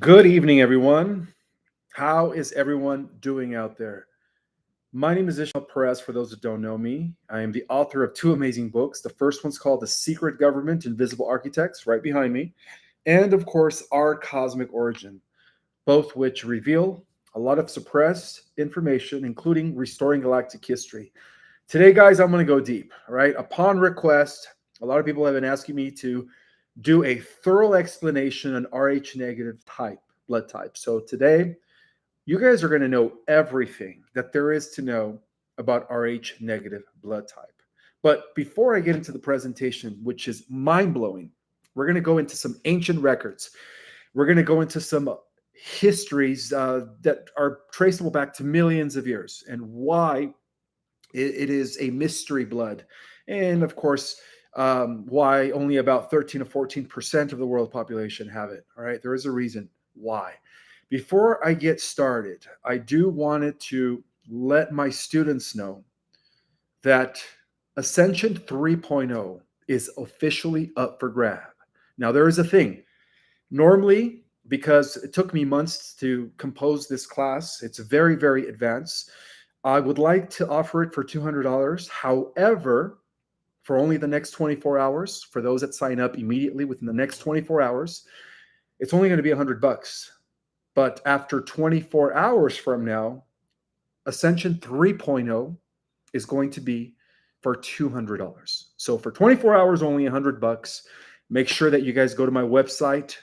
Good evening, everyone. How is everyone doing out there? My name is Purest, for those that don't know me. I am the author of two amazing books. The first one's called The Secret Government Invisible Architects, right behind me. And of course, Our Cosmic Origin, both which reveal a lot of suppressed information, including restoring galactic history. Today, guys, I'm going to go deep, all right? Upon request, a lot of people have been asking me to do a thorough explanation on Rh negative type, blood type. So today, you guys are going to know everything that there is to know about Rh negative blood type. But before I get into the presentation, which is mind blowing, we're going to go into some ancient records. We're going to go into some histories that are traceable back to millions of years and why it is a mystery blood. And of course, why only about 13 to 14% of the world population have it. All right, there is a reason why. Before I get started, I do wanted to let my students know that Ascension 3.0 is officially up for grab. Now, there is a thing. Normally, because it took me months to compose this class, it's very, very advanced. I would like to offer it for $200. However, for only the next 24 hours, for those that sign up immediately within the next 24 hours, it's only going to be $100. But after 24 hours from now, Ascension 3.0 is going to be for $200. So for 24 hours, only $100. Make sure that you guys go to my website,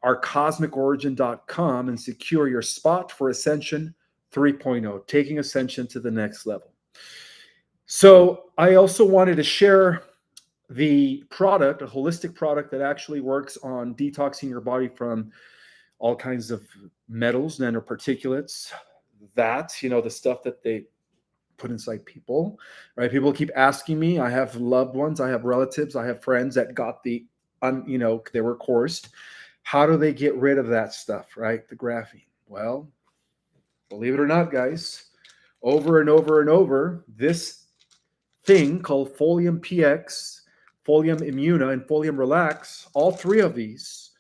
ourcosmicorigin.com, and secure your spot for Ascension 3.0, taking Ascension to the next level. So I also wanted to share the product, a holistic product that actually works on detoxing your body from all kinds of metals, nanoparticulates, the stuff that they put inside people, right? People keep asking me. I have loved ones, I have relatives, I have friends that got they were coursed. How do they get rid of that stuff, right? The graphene. Well, believe it or not, guys, over and over and over, this thing called Folium PX, Folium Immuna, and Folium Relax, all three of these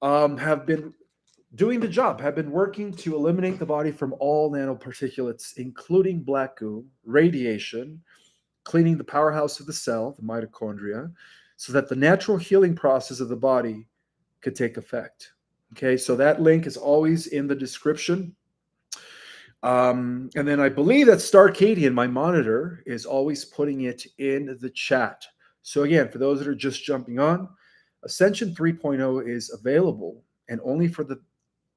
have been doing the job, have been working to eliminate the body from all nanoparticulates, including black goo, radiation, cleaning the powerhouse of the cell, the mitochondria, so that the natural healing process of the body could take effect. Okay, so that link is always in the description. And then I believe that Starcadian, my monitor, is always putting it in the chat. So again, for those that are just jumping on, Ascension 3.0 is available, and only for the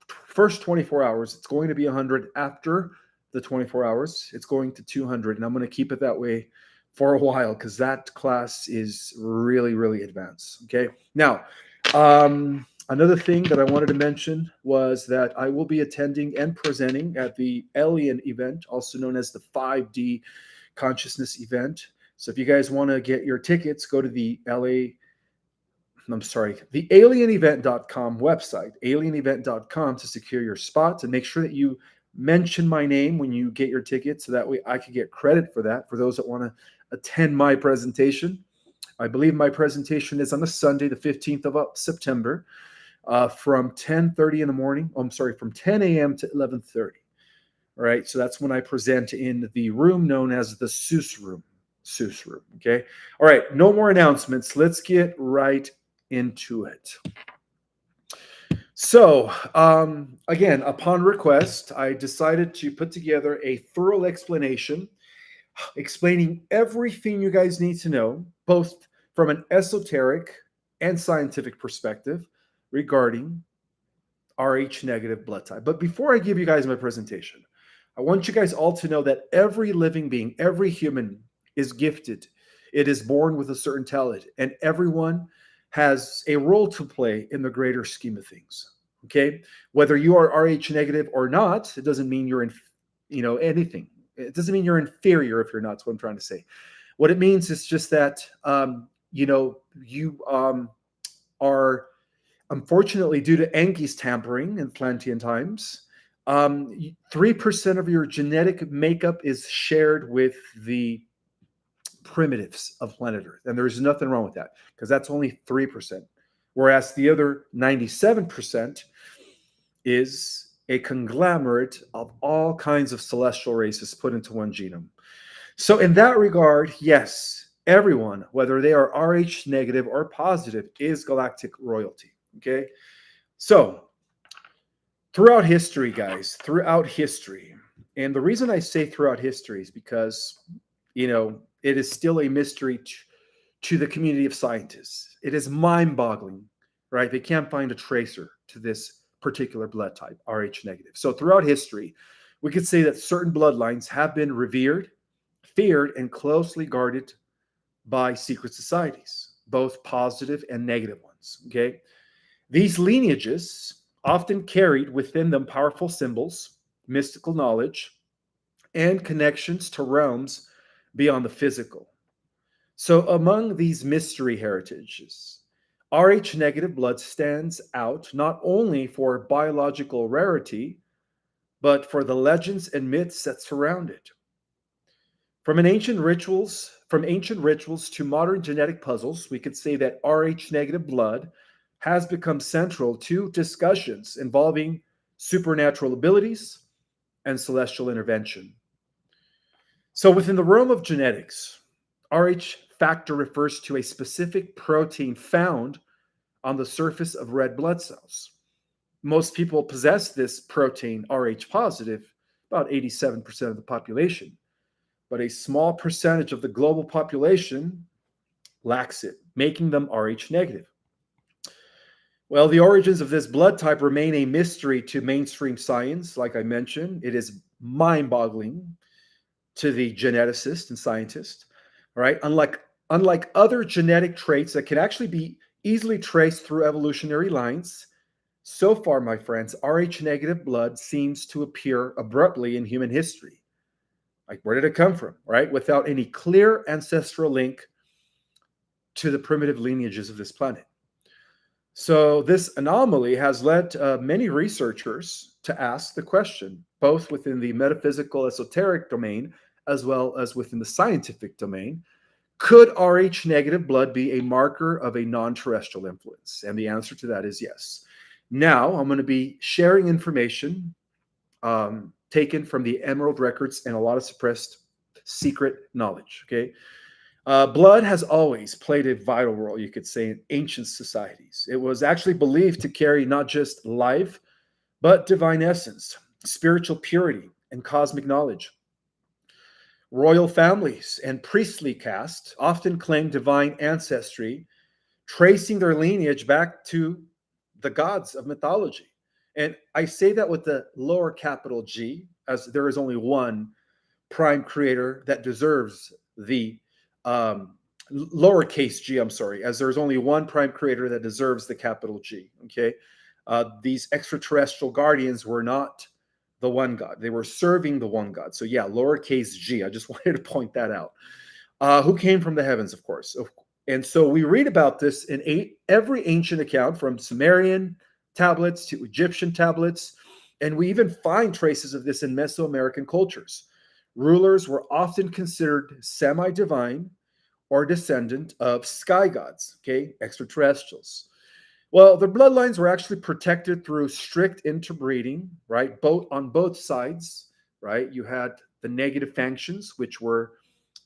first 24 hours. It's going to be 100. After the 24 hours, it's going to 200, and I'm going to keep it that way for a while because that class is really, really advanced. Okay. Now, another thing that I wanted to mention was that I will be attending and presenting at the Alien event, also known as the 5D consciousness event. So if you guys want to get your tickets, go to the alienevent.com website, alienevent.com, to secure your spot, and make sure that you mention my name when you get your ticket so that way I can get credit for that for those that want to attend my presentation. I believe my presentation is on a Sunday, the 15th of September, from 10:30 in the morning. Oh, I'm sorry, from 10 a.m. to 11:30. All right, so that's when I present in the room known as the Zeus room. Zeus room. Okay. All right, no more announcements. Let's get right into it. So, again, upon request, I decided to put together a thorough explanation explaining everything you guys need to know, both from an esoteric and scientific perspective regarding Rh negative blood type. But before I give you guys my presentation, I want you guys all to know that every living being, every human is gifted. It is born with a certain talent, and everyone has a role to play in the greater scheme of things. Okay, whether you are Rh negative or not, it doesn't mean you're in, anything. It doesn't mean you're inferior if you're not. That's what I'm trying to say. What it means is just that you are, unfortunately, due to Enki's tampering in Atlantean times, 3% of your genetic makeup is shared with the primitives of planet Earth. And there's nothing wrong with that because that's only 3%. Whereas the other 97% is a conglomerate of all kinds of celestial races put into one genome. So, in that regard, yes, everyone, whether they are Rh negative or positive, is galactic royalty. Okay. So, throughout history, guys, throughout history, and the reason I say throughout history is because, it is still a mystery to the community of scientists. It is mind boggling, right? They can't find a tracer to this particular blood type, Rh negative. So, throughout history, we could say that certain bloodlines have been revered, feared, and closely guarded by secret societies, both positive and negative ones. Okay. These lineages often carried within them powerful symbols, mystical knowledge, and connections to realms beyond the physical. So, among these mystery heritages, Rh negative blood stands out not only for biological rarity, but for the legends and myths that surround it. From ancient rituals to modern genetic puzzles, we could say that Rh negative blood has become central to discussions involving supernatural abilities and celestial intervention. So, within the realm of genetics, Rh factor refers to a specific protein found on the surface of red blood cells. Most people possess this protein, Rh positive, about 87% of the population, but a small percentage of the global population lacks it, making them Rh negative. Well, the origins of this blood type remain a mystery to mainstream science. Like I mentioned, it is mind boggling to the geneticist and scientist, right? Unlike other genetic traits that can actually be easily traced through evolutionary lines, so far, my friends, Rh negative blood seems to appear abruptly in human history. Like, where did it come from, right? Without any clear ancestral link to the primitive lineages of this planet. So, this anomaly has led many researchers to ask the question, both within the metaphysical esoteric domain as well as within the scientific domain, could Rh negative blood be a marker of a non terrestrial influence? And the answer to that is yes. Now, I'm going to be sharing information taken from the Emerald records and a lot of suppressed secret knowledge. Okay. Blood has always played a vital role, you could say, in ancient societies. It was actually believed to carry not just life, but divine essence, spiritual purity, and cosmic knowledge. Royal families and priestly caste often claim divine ancestry, tracing their lineage back to the gods of mythology. And I say that with the lower capital G, as there is only one prime creator that deserves the lowercase g, I'm sorry, as there's only one prime creator that deserves the capital G. Okay. These extraterrestrial guardians were not the one God. They were serving the one God. So yeah, lowercase g. I just wanted to point that out. Who came from the heavens, of course. And so we read about this in every ancient account, from Sumerian tablets to Egyptian tablets, and we even find traces of this in Mesoamerican cultures. Rulers were often considered semi-divine or descendant of sky gods, okay, extraterrestrials. Well, the bloodlines were actually protected through strict interbreeding, right? Both on both sides, right? You had the negative factions, which were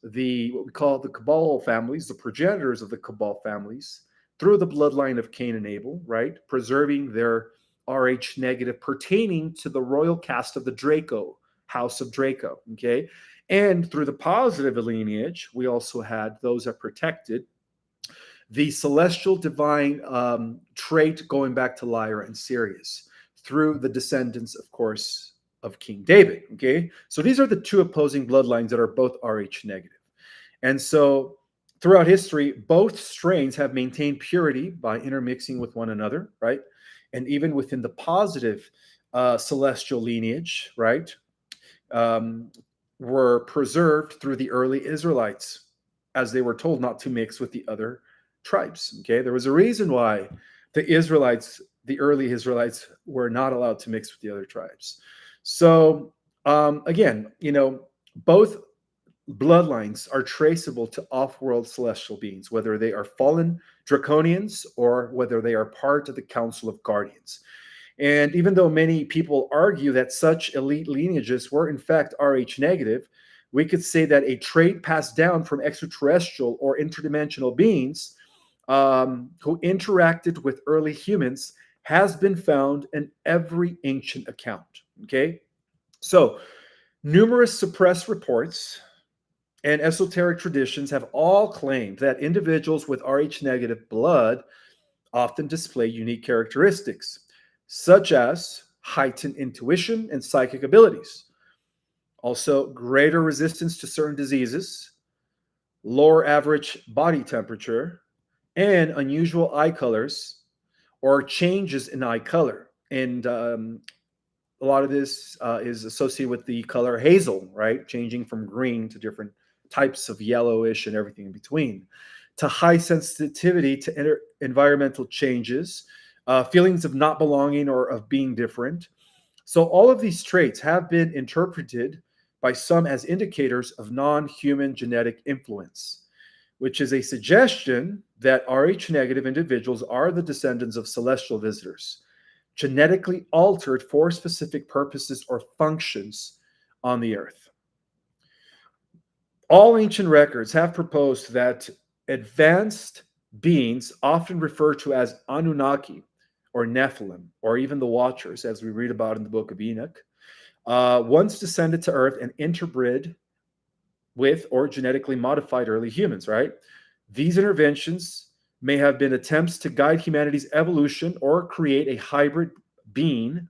what we call the Cabal families, the progenitors of the Cabal families, through the bloodline of Cain and Abel, right? Preserving their Rh negative pertaining to the royal caste of the Draco, House of Draco, okay? And through the positive lineage, we also had those that protected the celestial divine trait going back to Lyra and Sirius through the descendants, of course, of King David. Okay, so these are the two opposing bloodlines that are both Rh negative. And so throughout history, both strains have maintained purity by intermixing with one another, right? And even within the positive celestial lineage, right, were preserved through the early Israelites, as they were told not to mix with the other tribes. Okay, there was a reason why the early Israelites, were not allowed to mix with the other tribes. So again, both bloodlines are traceable to off-world celestial beings, whether they are fallen draconians or whether they are part of the Council of Guardians. And even though many people argue that such elite lineages were in fact Rh negative, we could say that a trait passed down from extraterrestrial or interdimensional beings who interacted with early humans has been found in every ancient account. Okay, so numerous suppressed reports and esoteric traditions have all claimed that individuals with Rh negative blood often display unique characteristics, such as heightened intuition and psychic abilities, also greater resistance to certain diseases, lower average body temperature, and unusual eye colors or changes in eye color. And a lot of this is associated with the color hazel, right? Changing from green to different types of yellowish and everything in between, to high sensitivity to environmental changes, feelings of not belonging or of being different. So all of these traits have been interpreted by some as indicators of non-human genetic influence, which is a suggestion that Rh negative individuals are the descendants of celestial visitors, genetically altered for specific purposes or functions on the earth. All ancient records have proposed that advanced beings, often referred to as Anunnaki or Nephilim, or even the Watchers, as we read about in the book of Enoch, once descended to earth and interbred with or genetically modified early humans, right? These interventions may have been attempts to guide humanity's evolution or create a hybrid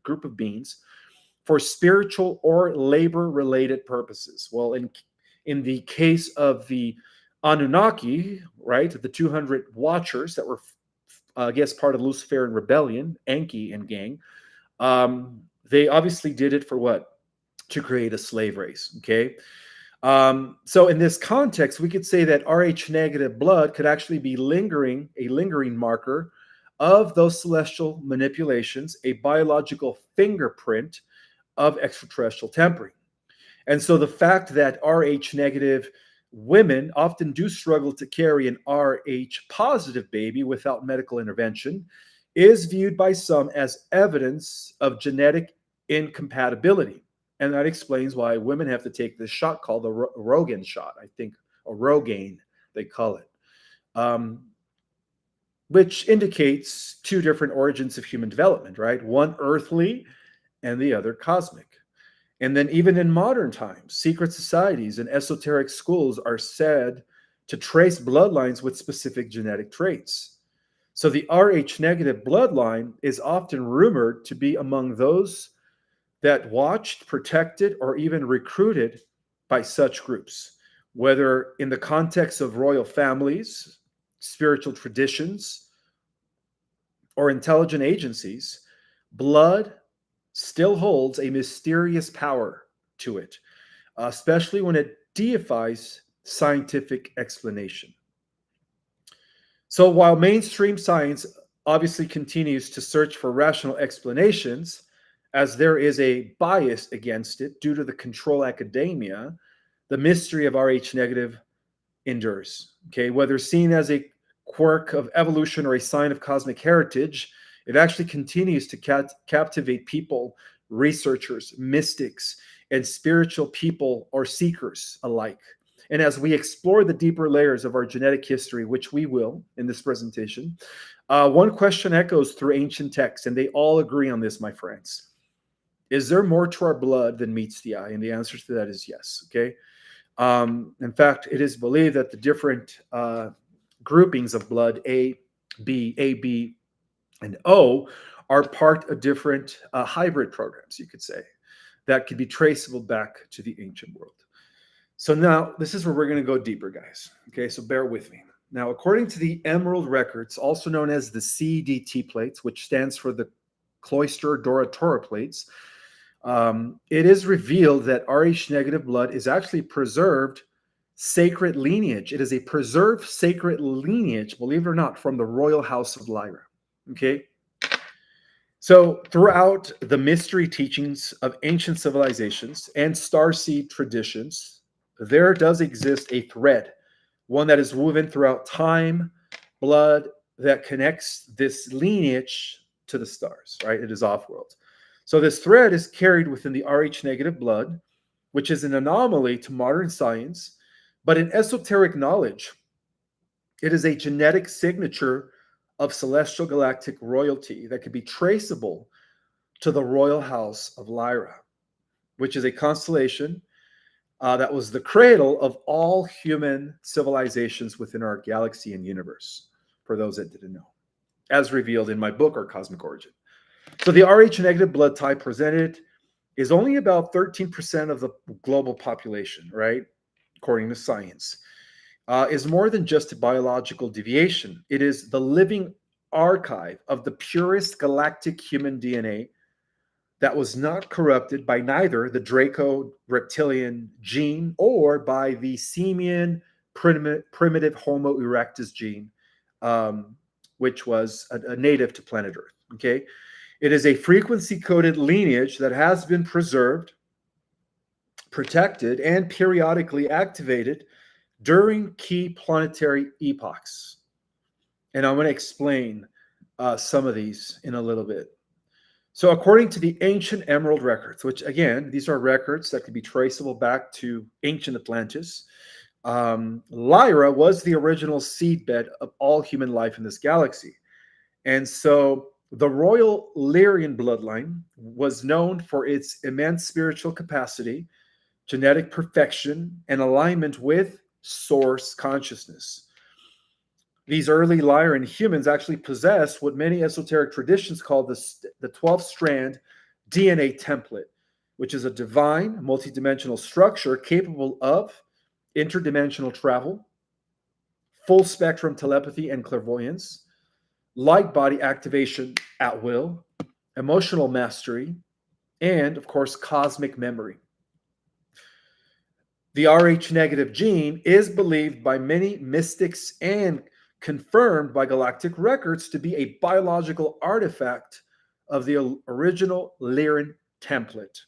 group of beings for spiritual or labor-related purposes. Well, in the case of the Anunnaki, right, the 200 Watchers that were, I guess, part of Luciferian rebellion, Enki and gang, they obviously did it for what? To create a slave race, okay? So in this context, we could say that Rh negative blood could actually be a lingering marker of those celestial manipulations, a biological fingerprint of extraterrestrial tampering. And so the fact that Rh negative women often do struggle to carry an Rh positive baby without medical intervention is viewed by some as evidence of genetic incompatibility. And that explains why women have to take this shot called the Rogaine shot, I think, or Rogaine, they call it, which indicates two different origins of human development, right? One earthly and the other cosmic. And then even in modern times, secret societies and esoteric schools are said to trace bloodlines with specific genetic traits. So the Rh negative bloodline is often rumored to be among those that watched, protected, or even recruited by such groups, whether in the context of royal families, spiritual traditions, or intelligent agencies. Blood still holds a mysterious power to it, especially when it deifies scientific explanation. So while mainstream science obviously continues to search for rational explanations, as there is a bias against it due to the control academia, the mystery of Rh negative endures. Okay, whether seen as a quirk of evolution or a sign of cosmic heritage, it actually continues to captivate people, researchers, mystics, and spiritual people or seekers alike. And as we explore the deeper layers of our genetic history, which we will in this presentation, one question echoes through ancient texts, and they all agree on this, my friends. Is there more to our blood than meets the eye? And the answer to that is yes, okay? In fact, it is believed that the different groupings of blood, A, B, and O, are part of different hybrid programs, you could say, that could be traceable back to the ancient world. So now, this is where we're going to go deeper, guys. Okay, so bear with me. Now, according to the Emerald Records, also known as the CDT plates, which stands for the Cloister Dora Torah plates, it is revealed that Rh negative blood is actually preserved sacred lineage. It is a preserved sacred lineage, believe it or not, from the royal house of Lyra. Okay? So throughout the mystery teachings of ancient civilizations and starseed traditions, there does exist a thread, one that is woven throughout time, blood, that connects this lineage to the stars, right? It is off-world. So this thread is carried within the Rh negative blood, which is an anomaly to modern science, but in esoteric knowledge, it is a genetic signature of celestial galactic royalty that can be traceable to the royal house of Lyra, which is a constellation that was the cradle of all human civilizations within our galaxy and universe, for those that didn't know, as revealed in my book, Our Cosmic Origin. So the Rh negative blood type presented is only about 13% of the global population, right? According to science, is more than just a biological deviation. It is the living archive of the purest galactic human DNA that was not corrupted by neither the Draco reptilian gene or by the simian primitive Homo erectus gene, which was a native to planet Earth. Okay, it is a frequency-coded lineage that has been preserved, protected, and periodically activated during key planetary epochs. And I'm going to explain some of these in a little bit. So according to the ancient emerald records, which again, these are records that can be traceable back to ancient Atlantis, Lyra was the original seedbed of all human life in this galaxy. And so the royal Lyran bloodline was known for its immense spiritual capacity, genetic perfection, and alignment with source consciousness. These early Lyran humans actually possess what many esoteric traditions call the 12-strand DNA template, which is a divine, multidimensional structure capable of interdimensional travel, full spectrum telepathy and clairvoyance, light body activation at will, emotional mastery, and, of course, cosmic memory. The Rh negative gene is believed by many mystics and confirmed by galactic records to be a biological artifact of the original Lyran template,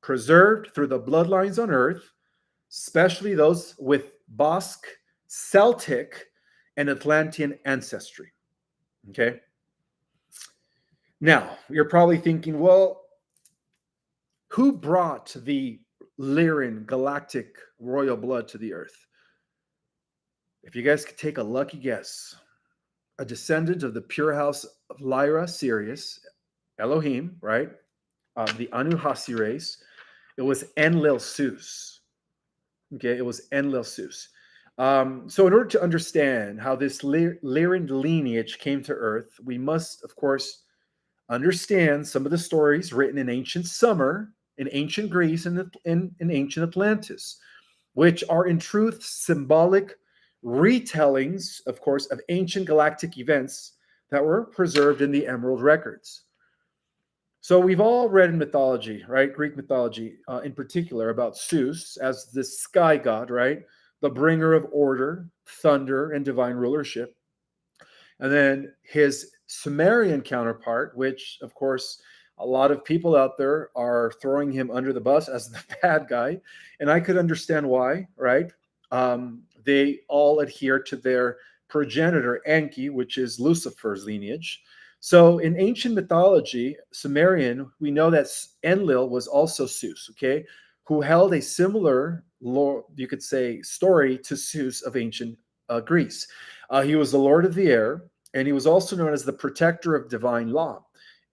preserved through the bloodlines on Earth, especially those with Basque, Celtic, and Atlantean ancestry. Okay? Now, you're probably thinking, well, who brought the Lyran galactic royal blood to the Earth? If you guys could take a lucky guess, a descendant of the pure house of Lyra, Sirius, Elohim, right? The Anunnaki race. It was Enlil Zeus. Okay, it was Enlil Zeus. So in order to understand how this Lyran lineage came to Earth, we must, of course, understand some of the stories written in ancient Sumer, in ancient Greece, and in ancient Atlantis, which are in truth symbolic retellings, of course, of ancient galactic events that were preserved in the Emerald records. So we've all read in mythology, right? Greek mythology in particular, about Zeus as the sky god, right? The bringer of order, thunder, and divine rulership. And then his Sumerian counterpart, which, of course, a lot of people out there are throwing him under the bus as the bad guy. And I could understand why, right? They all adhere to their progenitor, Enki, which is Lucifer's lineage. So in ancient mythology, Sumerian, we know that Enlil was also Zeus, okay, who held a similar, you could say, story to Zeus of ancient Greece. He was the Lord of the Air, and he was also known as the protector of divine law.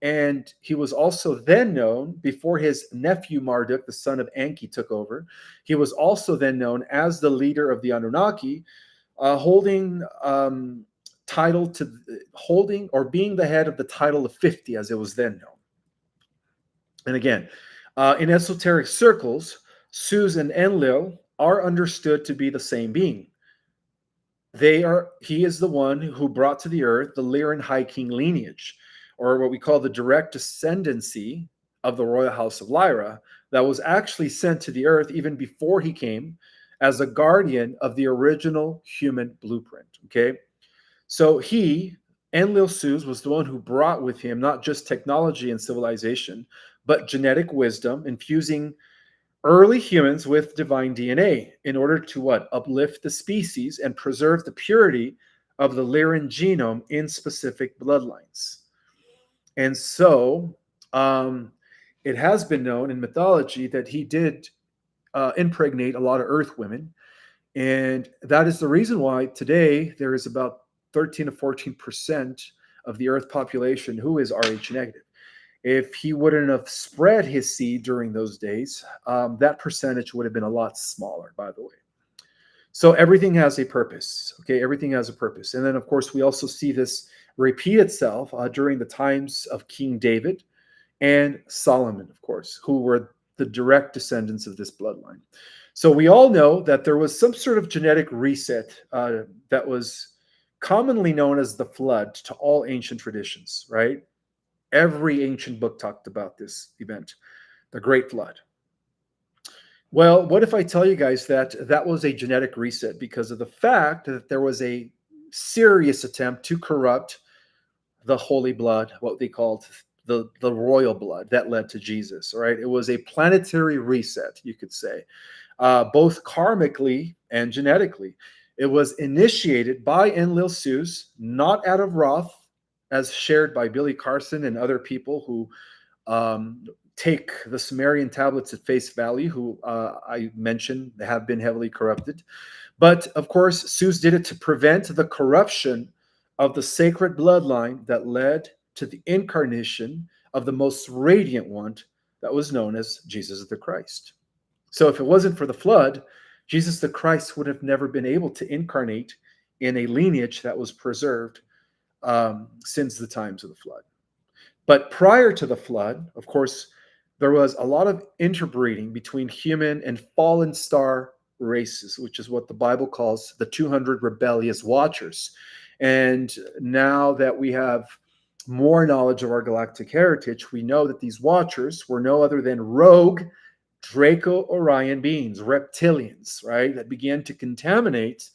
And he was also then known, before his nephew Marduk, the son of Enki, took over, he was also then known as the leader of the Anunnaki, holding title to holding or being the head of the title of 50, as it was then known. And again, in esoteric circles, Zeus and Enlil are understood to be the same being. He is the one who brought to the earth the Lyran High King lineage, or what we call the direct descendancy of the royal house of Lyra, that was actually sent to the earth even before he came, as a guardian of the original human blueprint. Okay, so Enlil Zeus, was the one who brought with him not just technology and civilization, but genetic wisdom, infusing early humans with divine DNA in order to what? Uplift the species and preserve the purity of the Lyran genome in specific bloodlines. And so it has been known in mythology that he did impregnate a lot of earth women. And that is the reason why today there is about 13 to 14% of the earth population who is Rh negative. If he wouldn't have spread his seed during those days, that percentage would have been a lot smaller, by the way. So everything has a purpose. Okay, everything has a purpose. And then, of course, we also see this repeat itself during the times of King David and Solomon, of course, who were the direct descendants of this bloodline. So we all know that there was some sort of genetic reset that was commonly known as the flood to all ancient traditions, right? Every ancient book talked about this event, the Great Flood. Well, what if I tell you guys that that was a genetic reset because of the fact that there was a serious attempt to corrupt the holy blood, what they called the royal blood that led to Jesus, right? It was a planetary reset, you could say, both karmically and genetically. It was initiated by Enlil, not out of wrath, as shared by Billy Carson and other people who take the Sumerian tablets at face value, who I mentioned have been heavily corrupted. But of course, Zeus did it to prevent the corruption of the sacred bloodline that led to the incarnation of the most radiant one that was known as Jesus the Christ. So if it wasn't for the flood, Jesus the Christ would have never been able to incarnate in a lineage that was preserved since the times of the flood. But prior to the flood, of course, there was a lot of interbreeding between human and fallen star races, which is what the Bible calls the 200 rebellious watchers. And now that we have more knowledge of our galactic heritage, we know that these watchers were no other than rogue Draco-Orion beings, reptilians, right, that began to contaminate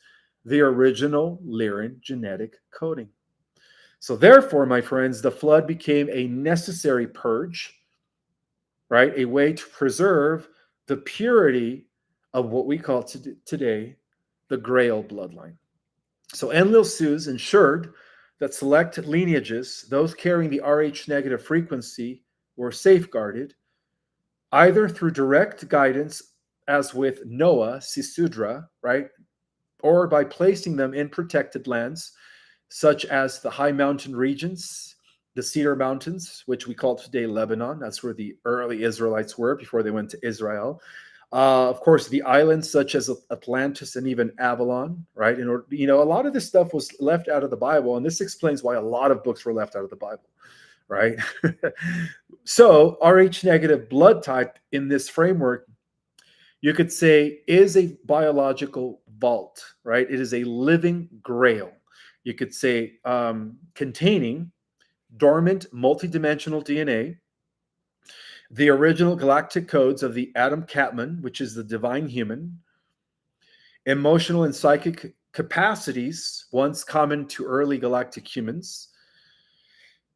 the original Lyran genetic coding. So therefore, my friends, the flood became a necessary purge, right? A way to preserve the purity of what we call today the Grail bloodline. So Enlil ensured that select lineages, those carrying the Rh negative frequency, were safeguarded either through direct guidance, as with Noah, Sisudra, right? Or by placing them in protected lands, such as the high mountain regions, the Cedar Mountains, which we call today Lebanon. That's where the early Israelites were before they went to Israel. Of course, the islands such as Atlantis and even Avalon, right? In order, a lot of this stuff was left out of the Bible, and this explains why a lot of books were left out of the Bible, right? So, Rh negative blood type in this framework, you could say, is a biological vault, right? It is a living grail. You could say containing dormant multidimensional DNA, the original galactic codes of the Adam Catman, which is the divine human, emotional and psychic capacities once common to early galactic humans,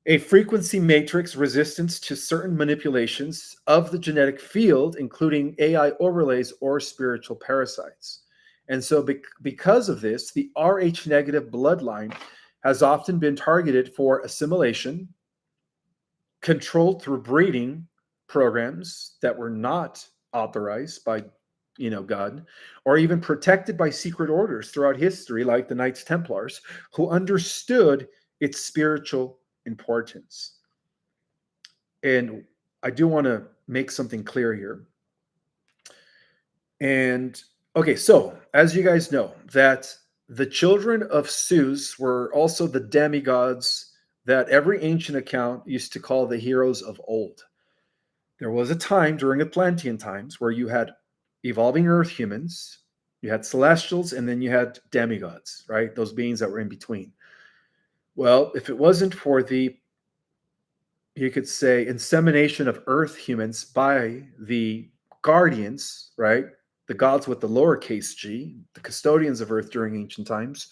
a frequency matrix resistance to certain manipulations of the genetic field, including AI overlays or spiritual parasites. And so because of this, the Rh negative bloodline has often been targeted for assimilation, controlled through breeding programs that were not authorized by God, or even protected by secret orders throughout history, like the Knights Templars, who understood its spiritual importance. And I do want to make something clear here. And okay, so as you guys know, that the children of Zeus were also the demigods that every ancient account used to call the heroes of old. There was a time during Atlantean times where you had evolving earth humans, you had celestials, and then you had demigods, right? Those beings that were in between. Well, if it wasn't for the, you could say, insemination of earth humans by the guardians, right? The gods with the lowercase g, the custodians of earth during ancient times,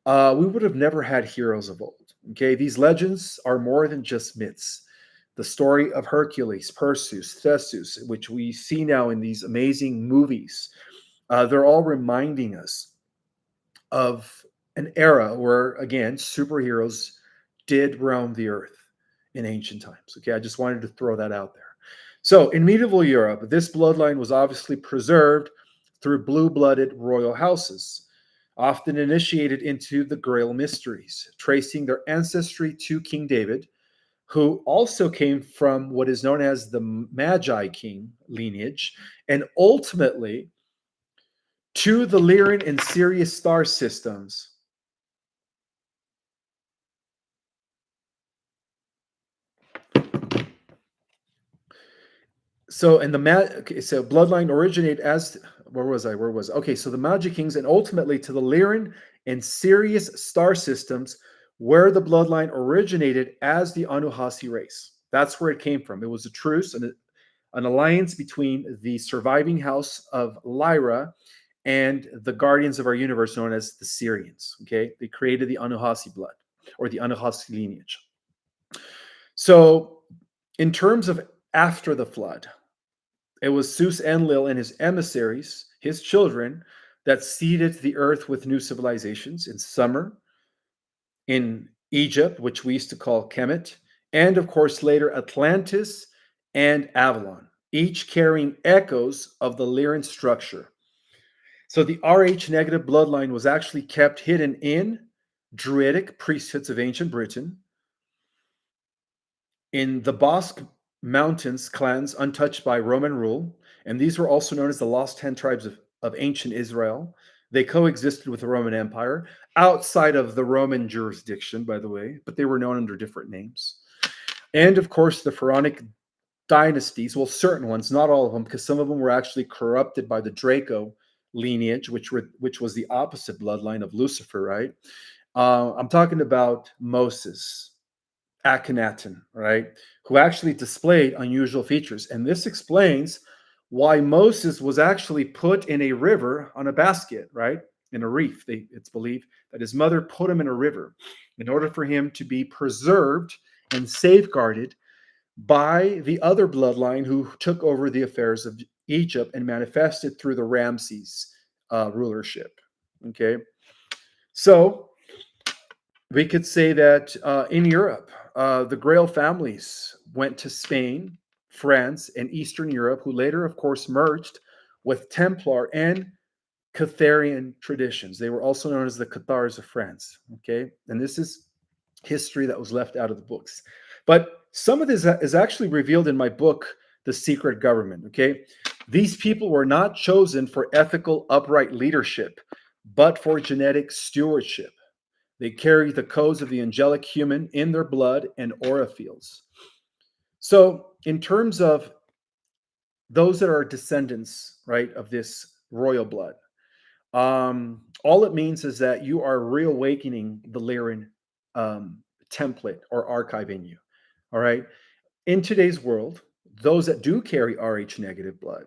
we would have never had heroes of old. Okay, these legends are more than just myths. The story of Hercules, Perseus, Theseus, which we see now in these amazing movies, they're all reminding us of an era where, again, superheroes did roam the earth. in ancient times. Okay, I just wanted to throw that out there. So in medieval Europe, this bloodline was obviously preserved through blue-blooded royal houses, often initiated into the Grail mysteries, tracing their ancestry to King David, who also came from what is known as the Magi King lineage, and ultimately to the Lyran and Sirius star systems. So, and so bloodline originate as where was I? Okay, so the Magi Kings, and ultimately to the Lyran and Sirius star systems, where the bloodline originated as the Anuhasi race. That's where it came from. It was a truce and an alliance between the surviving house of Lyra and the guardians of our universe known as the Syrians. Okay, they created the Anuhasi blood or the Anuhasi lineage. So, in terms of after the flood, it was Zeus Enlil and his emissaries, his children, that seeded the earth with new civilizations in Sumer, in Egypt, which we used to call Kemet, and of course later Atlantis and Avalon, each carrying echoes of the Lyran structure. So the Rh negative bloodline was actually kept hidden in Druidic priesthoods of ancient Britain, in the Basque Mountains clans untouched by Roman rule, and these were also known as the Lost 10 Tribes of ancient Israel. They coexisted with the Roman Empire outside of the Roman jurisdiction, by the way, but they were known under different names. And of course, the Pharaonic dynasties, well, certain ones, not all of them, because some of them were actually corrupted by the Draco lineage, which was the opposite bloodline of Lucifer, right? I'm talking about Moses, Akhenaten, right, who actually displayed unusual features. And this explains why Moses was actually put in a river on a basket, right, in a reef. It's believed that his mother put him in a river in order for him to be preserved and safeguarded by the other bloodline who took over the affairs of Egypt and manifested through the Ramses rulership. Okay, so we could say that in Europe, the Grail families went to Spain, France, and Eastern Europe, who later, of course, merged with Templar and Catharian traditions. They were also known as the Cathars of France. Okay, and this is history that was left out of the books. But some of this is actually revealed in my book, The Secret Government. Okay, these people were not chosen for ethical, upright leadership, but for genetic stewardship. They carry the codes of the angelic-human in their blood and aura fields. So, in terms of those that are descendants, right, of this royal blood, all it means is that you are reawakening the Lyran template or archive in you. All right. In today's world, those that do carry Rh negative blood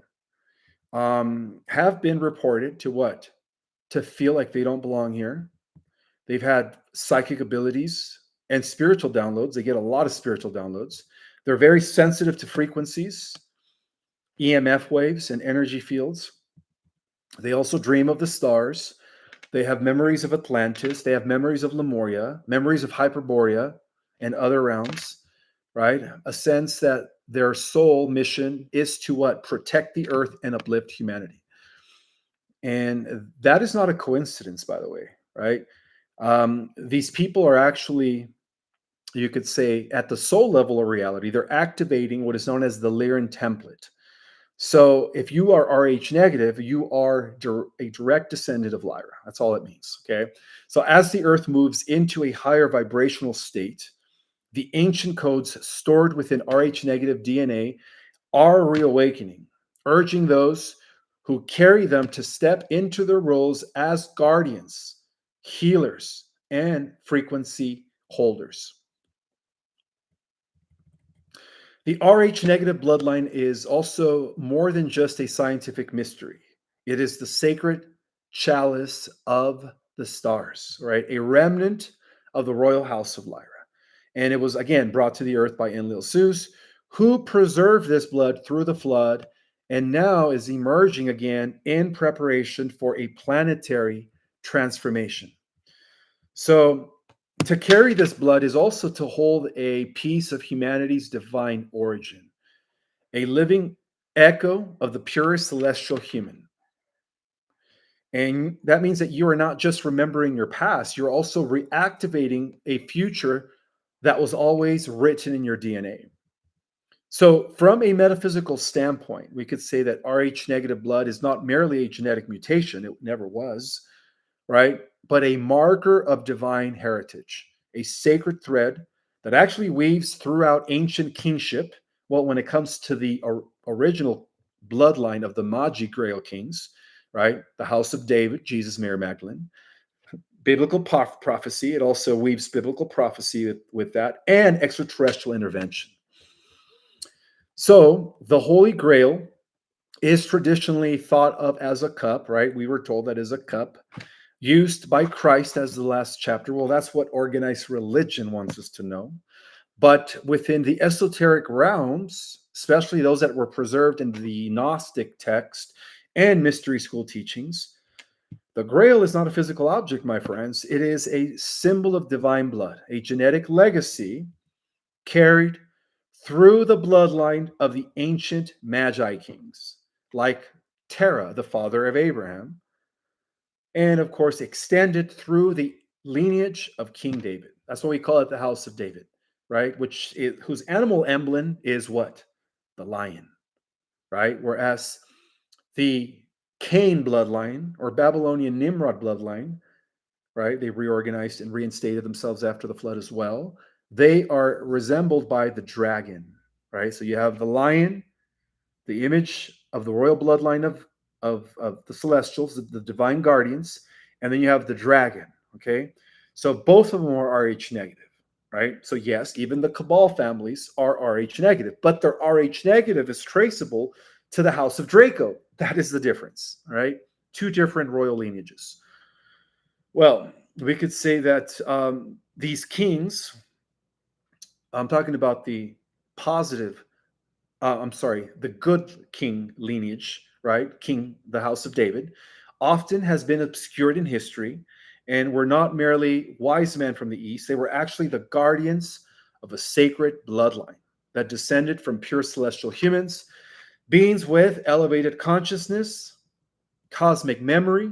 have been reported to what? To feel like they don't belong here. They've had psychic abilities and spiritual downloads. They get a lot of spiritual downloads. They're very sensitive to frequencies, EMF waves, and energy fields. They also dream of the stars. They have memories of Atlantis. They have memories of Lemuria, memories of Hyperborea and other realms, right? A sense that their sole mission is to what? Protect the earth and uplift humanity. And that is not a coincidence, by the way, right? These people are actually, you could say, at the soul level of reality, they're activating what is known as the Lyran template. So if you are Rh negative, you are a direct descendant of Lyra. That's all it means, okay? So as the earth moves into a higher vibrational state, the ancient codes stored within Rh negative DNA are reawakening, urging those who carry them to step into their roles as guardians, healers, and frequency holders. The Rh negative bloodline is also more than just a scientific mystery. It is the sacred chalice of the stars, right? A remnant of the royal house of Lyra. And it was, again, brought to the earth by Enlil Zeus, who preserved this blood through the flood and now is emerging again in preparation for a planetary transformation. So To carry this blood is also to hold a piece of humanity's divine origin, a living echo of the purest celestial human. And that means that you are not just remembering your past, you're also reactivating a future that was always written in your DNA. So, from a metaphysical standpoint, we could say that Rh negative blood is not merely a genetic mutation, it never was, right? But a marker of divine heritage, a sacred thread that actually weaves throughout ancient kingship. Well, when it comes to the original bloodline of the Magi Grail kings, right? The house of David, Jesus, Mary Magdalene, biblical prophecy. It also weaves biblical prophecy with that and extraterrestrial intervention. So the Holy Grail is traditionally thought of as a cup, right? We were told that is a cup used by Christ as the last chapter. Well, that's what organized religion wants us to know. But within the esoteric realms, especially those that were preserved in the Gnostic text and mystery school teachings, the Grail is not a physical object, my friends. It is a symbol of divine blood, a genetic legacy carried through the bloodline of the ancient Magi kings, like Terah, the father of Abraham, and of course extended through the lineage of King David. That's why we call it the house of David, right? Whose animal emblem is what? The lion, right? Whereas the Cain bloodline or Babylonian Nimrod bloodline, right? They reorganized and reinstated themselves after the flood as well. They are resembled by the dragon, right? So you have the lion, the image of the royal bloodline of the celestials, the divine guardians, and then you have the dragon, okay? So both of them are Rh negative, right? So yes, even the Cabal families are Rh negative, but their Rh negative is traceable to the house of Draco. That is the difference, right? Two different royal lineages. Well, we could say that these kings, I'm talking about the positive, the good king lineage, right? King, the house of David, often has been obscured in history and were not merely wise men from the east. They were actually the guardians of a sacred bloodline that descended from pure celestial humans, beings with elevated consciousness, cosmic memory,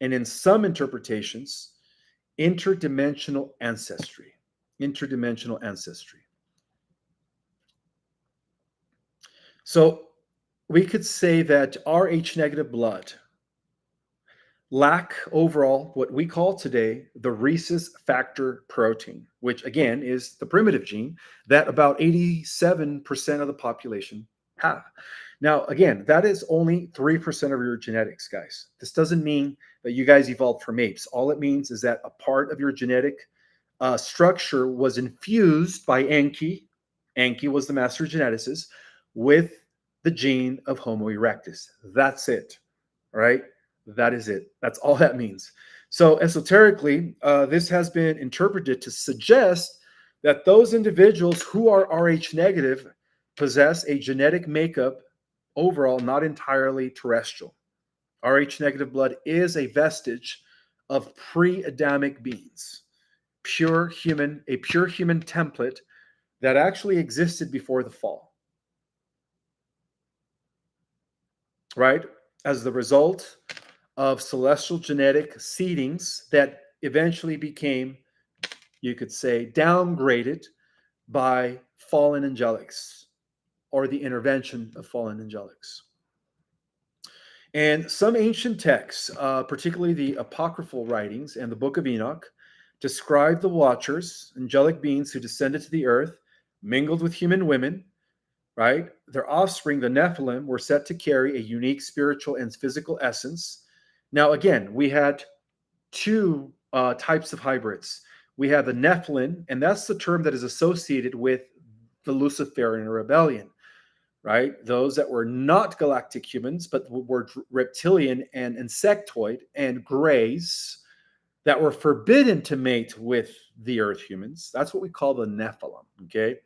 and in some interpretations, interdimensional ancestry. Interdimensional ancestry. So we could say that Rh negative blood lack overall what we call today the rhesus factor protein, which again is the primitive gene that about 87% of the population have. Now, again, that is only 3% of your genetics, guys. This doesn't mean that you guys evolved from apes. All it means is that a part of your genetic structure was infused by Enki. Enki was the master geneticist with the gene of Homo erectus. That's it, right? That is it. That's all that means. So esoterically, this has been interpreted to suggest that those individuals who are Rh negative possess a genetic makeup overall not entirely terrestrial. Rh negative blood is a vestige of pre-Adamic beings, a pure human template that actually existed before the fall, right? As the result of celestial genetic seedings that eventually became, you could say, downgraded by fallen angelics or the intervention of fallen angelics. And some ancient texts, particularly the apocryphal writings and the Book of Enoch, describe the Watchers, angelic beings who descended to the earth, mingled with human women, right? Their offspring, the Nephilim, were set to carry a unique spiritual and physical essence. Now, again, we had two types of hybrids. We have the Nephilim, and that's the term that is associated with the Luciferian rebellion, right? Those that were not galactic humans, but were reptilian and insectoid and grays that were forbidden to mate with the earth humans. That's what we call the Nephilim, okay?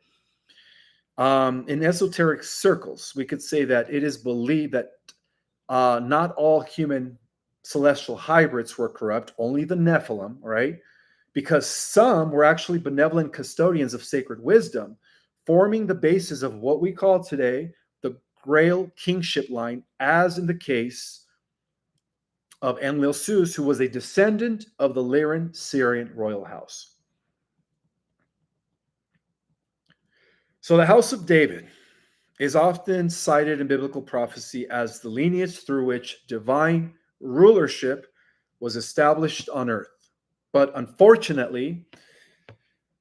In esoteric circles, we could say that it is believed that not all human celestial hybrids were corrupt, only the Nephilim, right? because some were actually benevolent custodians of sacred wisdom, forming the basis of what we call today the Grail kingship line, as in the case of Enlil, who was a descendant of the Lyran Syrian royal house. So the house of David is often cited in biblical prophecy as the lineage through which divine rulership was established on earth. But unfortunately,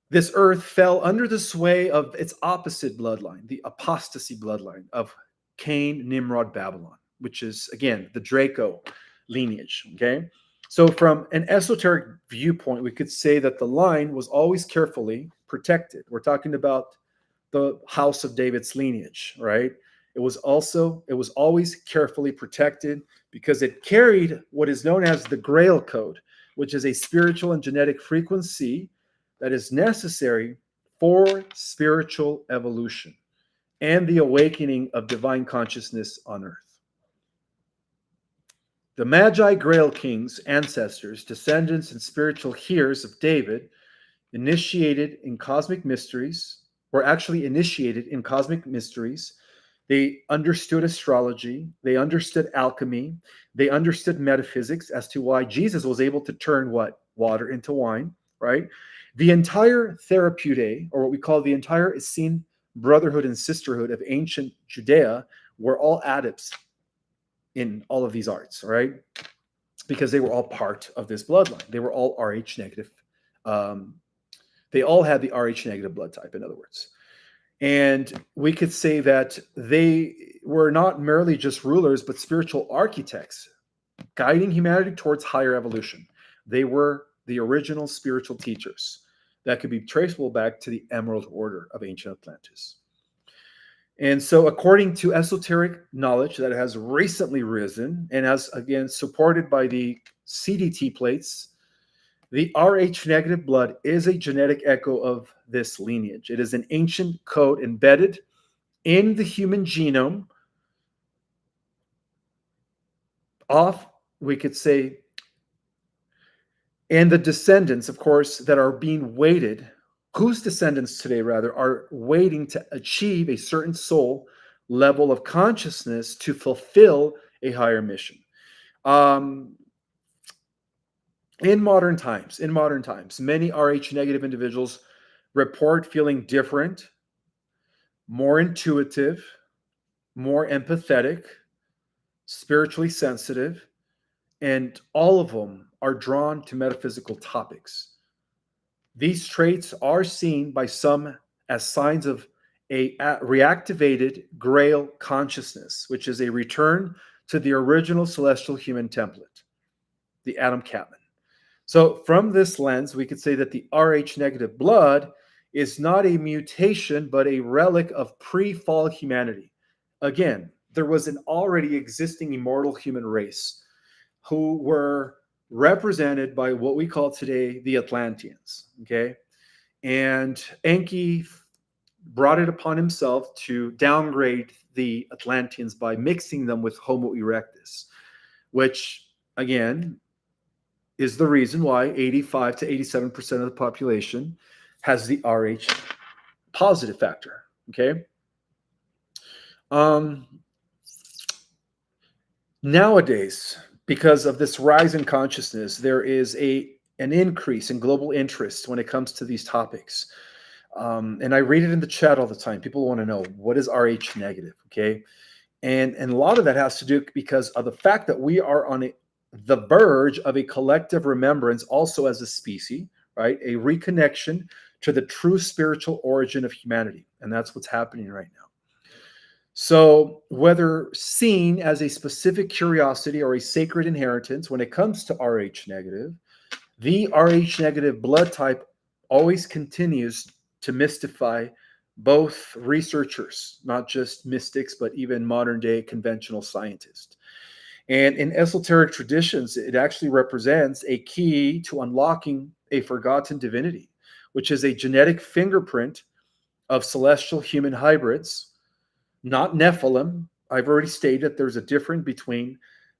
this earth fell under the sway of its opposite bloodline, the apostasy bloodline of Cain, Nimrod, Babylon, which is, again, the Draco lineage, okay? So from an esoteric viewpoint, we could say that the line was always carefully protected. We're talking about the house of David's lineage, right? It was always carefully protected because it carried what is known as the Grail code, which is a spiritual and genetic frequency that is necessary for spiritual evolution and the awakening of divine consciousness on earth. The Magi Grail kings, ancestors, descendants, and spiritual heirs of David, were actually initiated in cosmic mysteries. They understood astrology. They understood alchemy. They understood metaphysics as to why Jesus was able to turn what? Water into wine, right? The entire therapeutic, or what we call the entire Essene brotherhood and sisterhood of ancient Judea, were all adepts in all of these arts, right? Because they were all part of this bloodline. They were all Rh negative. They all had the Rh negative blood type, in other words. And we could say that they were not merely just rulers, but spiritual architects, guiding humanity towards higher evolution. They were the original spiritual teachers that could be traceable back to the Emerald Order of ancient Atlantis. And so according to esoteric knowledge that has recently risen and as, again, supported by the CDT plates, the Rh negative blood is a genetic echo of this lineage. It is an ancient code embedded in the human genome of, we could say, and the descendants, of course, that are being weighted, whose descendants today, rather, are waiting to achieve a certain soul level of consciousness to fulfill a higher mission. In modern times, many Rh negative individuals report feeling different, more intuitive, more empathetic, spiritually sensitive, and all of them are drawn to metaphysical topics. These traits are seen by some as signs of a reactivated Grail consciousness, which is a return to the original celestial human template, the Adam Catman. So from this lens, we could say that the Rh negative blood is not a mutation, but a relic of pre-fall humanity. Again, there was an already existing immortal human race who were represented by what we call today the Atlanteans, okay? And Enki brought it upon himself to downgrade the Atlanteans by mixing them with Homo erectus, which, again, is the reason why 85 to 87% of the population has the Rh positive factor, okay? Nowadays, because of this rise in consciousness, there is an increase in global interest when it comes to these topics. And I read it in the chat all the time. People want to know, what is Rh negative, okay? And a lot of that has to do because of the fact that we are on the verge of a collective remembrance also as a species, right? A reconnection to the true spiritual origin of humanity. And that's what's happening right now. So whether seen as a specific curiosity or a sacred inheritance, when it comes to Rh negative, the Rh negative blood type always continues to mystify both researchers, not just mystics, but even modern day conventional scientists. And in esoteric traditions, it actually represents a key to unlocking a forgotten divinity, which is a genetic fingerprint of celestial human hybrids, not Nephilim. I've already stated there's a difference between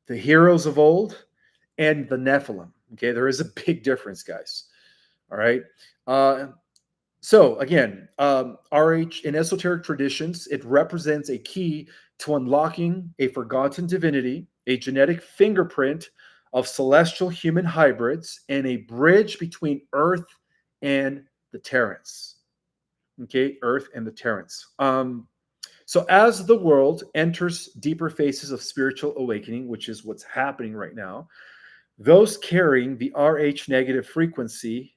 the heroes of old and the Nephilim. Okay, there is a big difference, guys. All right. So again, RH in esoteric traditions, it represents a key to unlocking a forgotten divinity, a genetic fingerprint of celestial human hybrids, and a bridge between Earth and the Terrans. Okay, Earth and the Terrans. So as the world enters deeper phases of spiritual awakening, which is what's happening right now, those carrying the RH negative frequency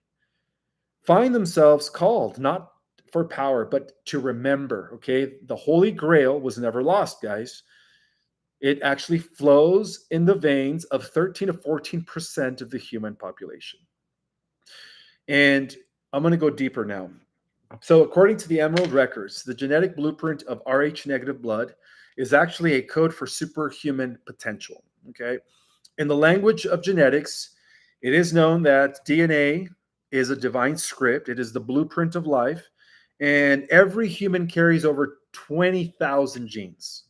find themselves called not for power, but to remember. Okay, the Holy Grail was never lost, guys. It actually flows in the veins of 13 to 14% of the human population. And I'm going to go deeper now. So, according to the Emerald Records, the genetic blueprint of Rh negative blood is actually a code for superhuman potential. Okay. In the language of genetics, it is known that DNA is a divine script, it is the blueprint of life, and every human carries over 20,000 genes.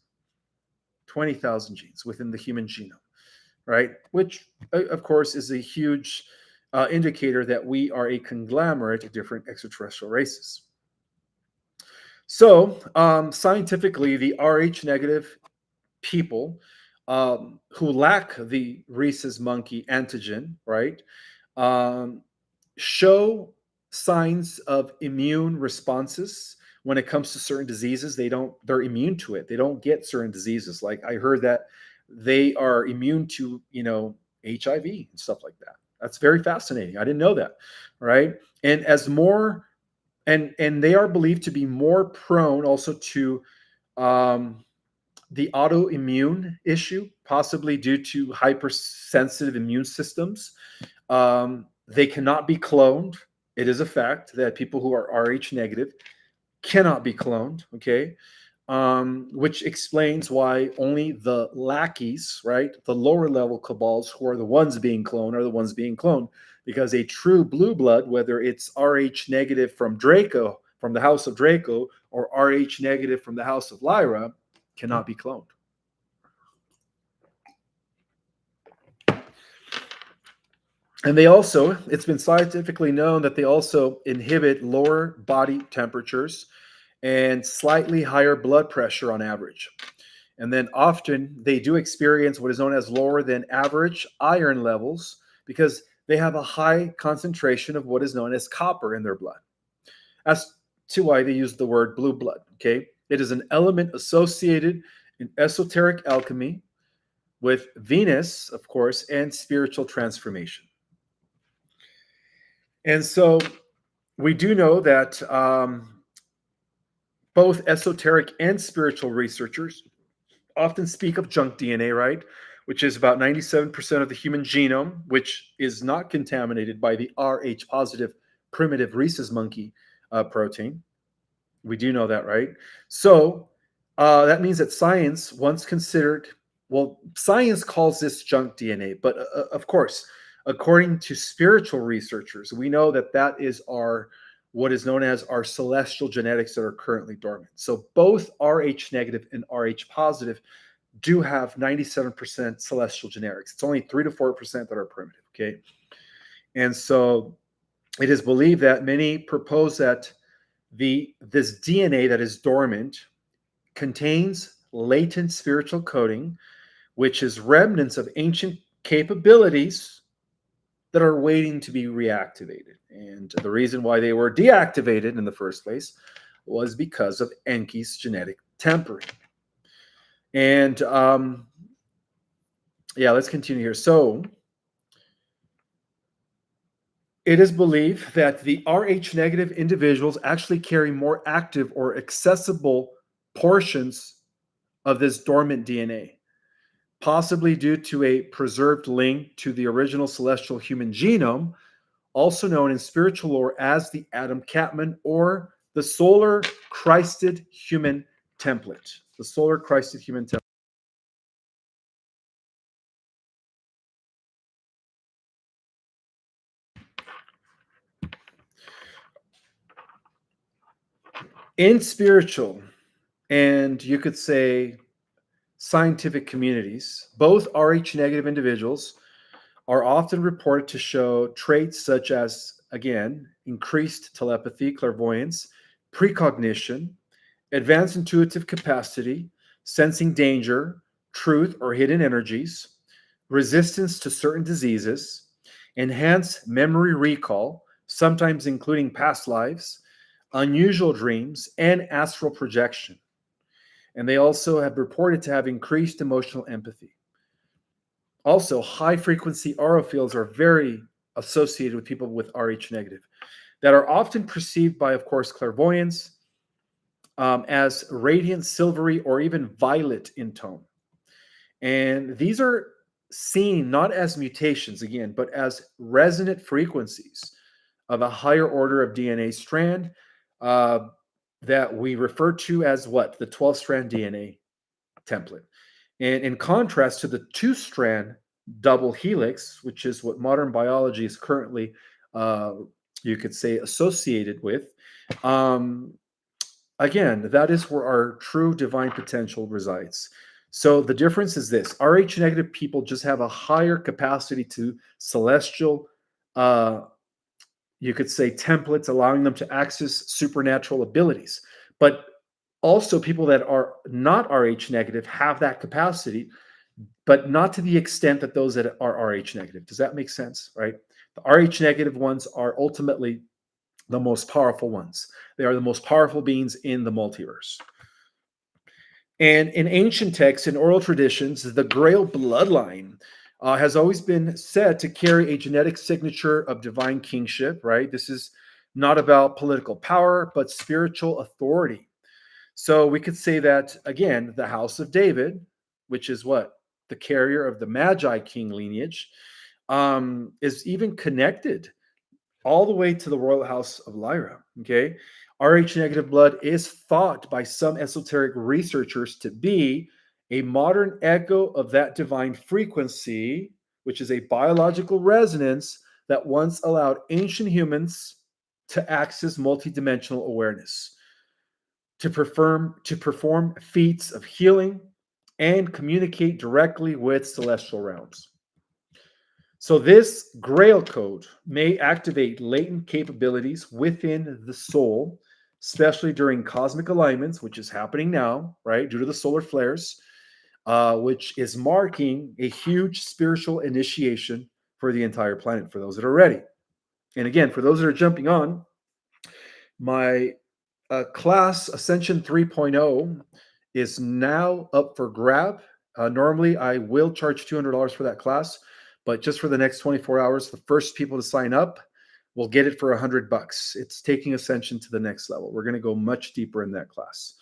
20,000 genes within the human genome, right? Which, of course, is a huge indicator that we are a conglomerate of different extraterrestrial races. So, scientifically, the Rh negative people who lack the rhesus monkey antigen, right, um, show signs of immune responses when it comes to certain diseases. They're immune to it. They don't get certain diseases. Like I heard that they are immune to, HIV and stuff like that. That's very fascinating. I didn't know that, right? And as more and they are believed to be more prone also to the autoimmune issue, possibly due to hypersensitive immune systems. They cannot be cloned. It is a fact that people who are Rh negative cannot be cloned, okay? Which explains why only the lackeys, right, the lower level cabals who are the ones being cloned are the ones being cloned, because a true blue blood, whether it's Rh negative from Draco, from the house of Draco, or Rh negative from the house of Lyra, cannot be cloned. And they also, it's been scientifically known that they also inhibit lower body temperatures and slightly higher blood pressure on average. And then often they do experience what is known as lower than average iron levels because they have a high concentration of what is known as copper in their blood. That's to why they use the word blue blood, okay? It is an element associated in esoteric alchemy with Venus, of course, and spiritual transformation. And so we do know that both esoteric and spiritual researchers often speak of junk DNA, right? Which is about 97% of the human genome, which is not contaminated by the Rh positive primitive rhesus monkey protein. We do know that, right? So that means that science once considered, well, science calls this junk DNA, but of course, according to spiritual researchers, we know that that is what is known as our celestial genetics that are currently dormant. So both Rh negative and Rh positive do have 97% celestial genetics. It's only 3 to 4% that are primitive, okay? And so it is believed that many propose that this DNA that is dormant contains latent spiritual coding, which is remnants of ancient capabilities that are waiting to be reactivated. And the reason why they were deactivated in the first place was because of Enki's genetic tampering. And let's continue here. So it is believed that the Rh negative individuals actually carry more active or accessible portions of this dormant DNA, possibly due to a preserved link to the original celestial human genome, also known in spiritual lore as the Adam Catman or the solar Christed human template. The solar Christed human template. In spiritual, and you could say scientific communities, both Rh negative individuals are often reported to show traits such as again, increased telepathy, clairvoyance, precognition, advanced intuitive capacity, sensing danger, truth or hidden energies, resistance to certain diseases, enhanced memory recall, sometimes including past lives, unusual dreams, and astral projection. And they also have reported to have increased emotional empathy. Also, high frequency aura fields are very associated with people with Rh negative that are often perceived by, of course, clairvoyants as radiant, silvery, or even violet in tone. And these are seen not as mutations, again, but as resonant frequencies of a higher order of DNA strand that we refer to as what? The 12-strand DNA template. And in contrast to the 2-strand double helix, which is what modern biology is currently, you could say, associated with, again, that is where our true divine potential resides. So the difference is this: Rh negative people just have a higher capacity to celestial, you could say, templates, allowing them to access supernatural abilities. But also people that are not Rh negative have that capacity, but not to the extent that those that are Rh negative. Does that make sense, right? The Rh negative ones are ultimately the most powerful ones. They are the most powerful beings in the multiverse. And in ancient texts and oral traditions, the Grail bloodline has always been said to carry a genetic signature of divine kingship, right? This is not about political power, but spiritual authority. So we could say that, again, the house of David, which is what? The carrier of the Magi king lineage, is even connected all the way to the royal house of Lyra, okay? Rh negative blood is thought by some esoteric researchers to be a modern echo of that divine frequency, which is a biological resonance that once allowed ancient humans to access multidimensional awareness, to perform feats of healing and communicate directly with celestial realms. So this Grail code may activate latent capabilities within the soul, especially during cosmic alignments, which is happening now, right, due to the solar flares, which is marking a huge spiritual initiation for the entire planet, for those that are ready. And again, for those that are jumping on, my class Ascension 3.0 is now up for grab. Normally, I will charge $200 for that class, but just for the next 24 hours, the first people to sign up will get it for $100. It's taking Ascension to the next level. We're going to go much deeper in that class.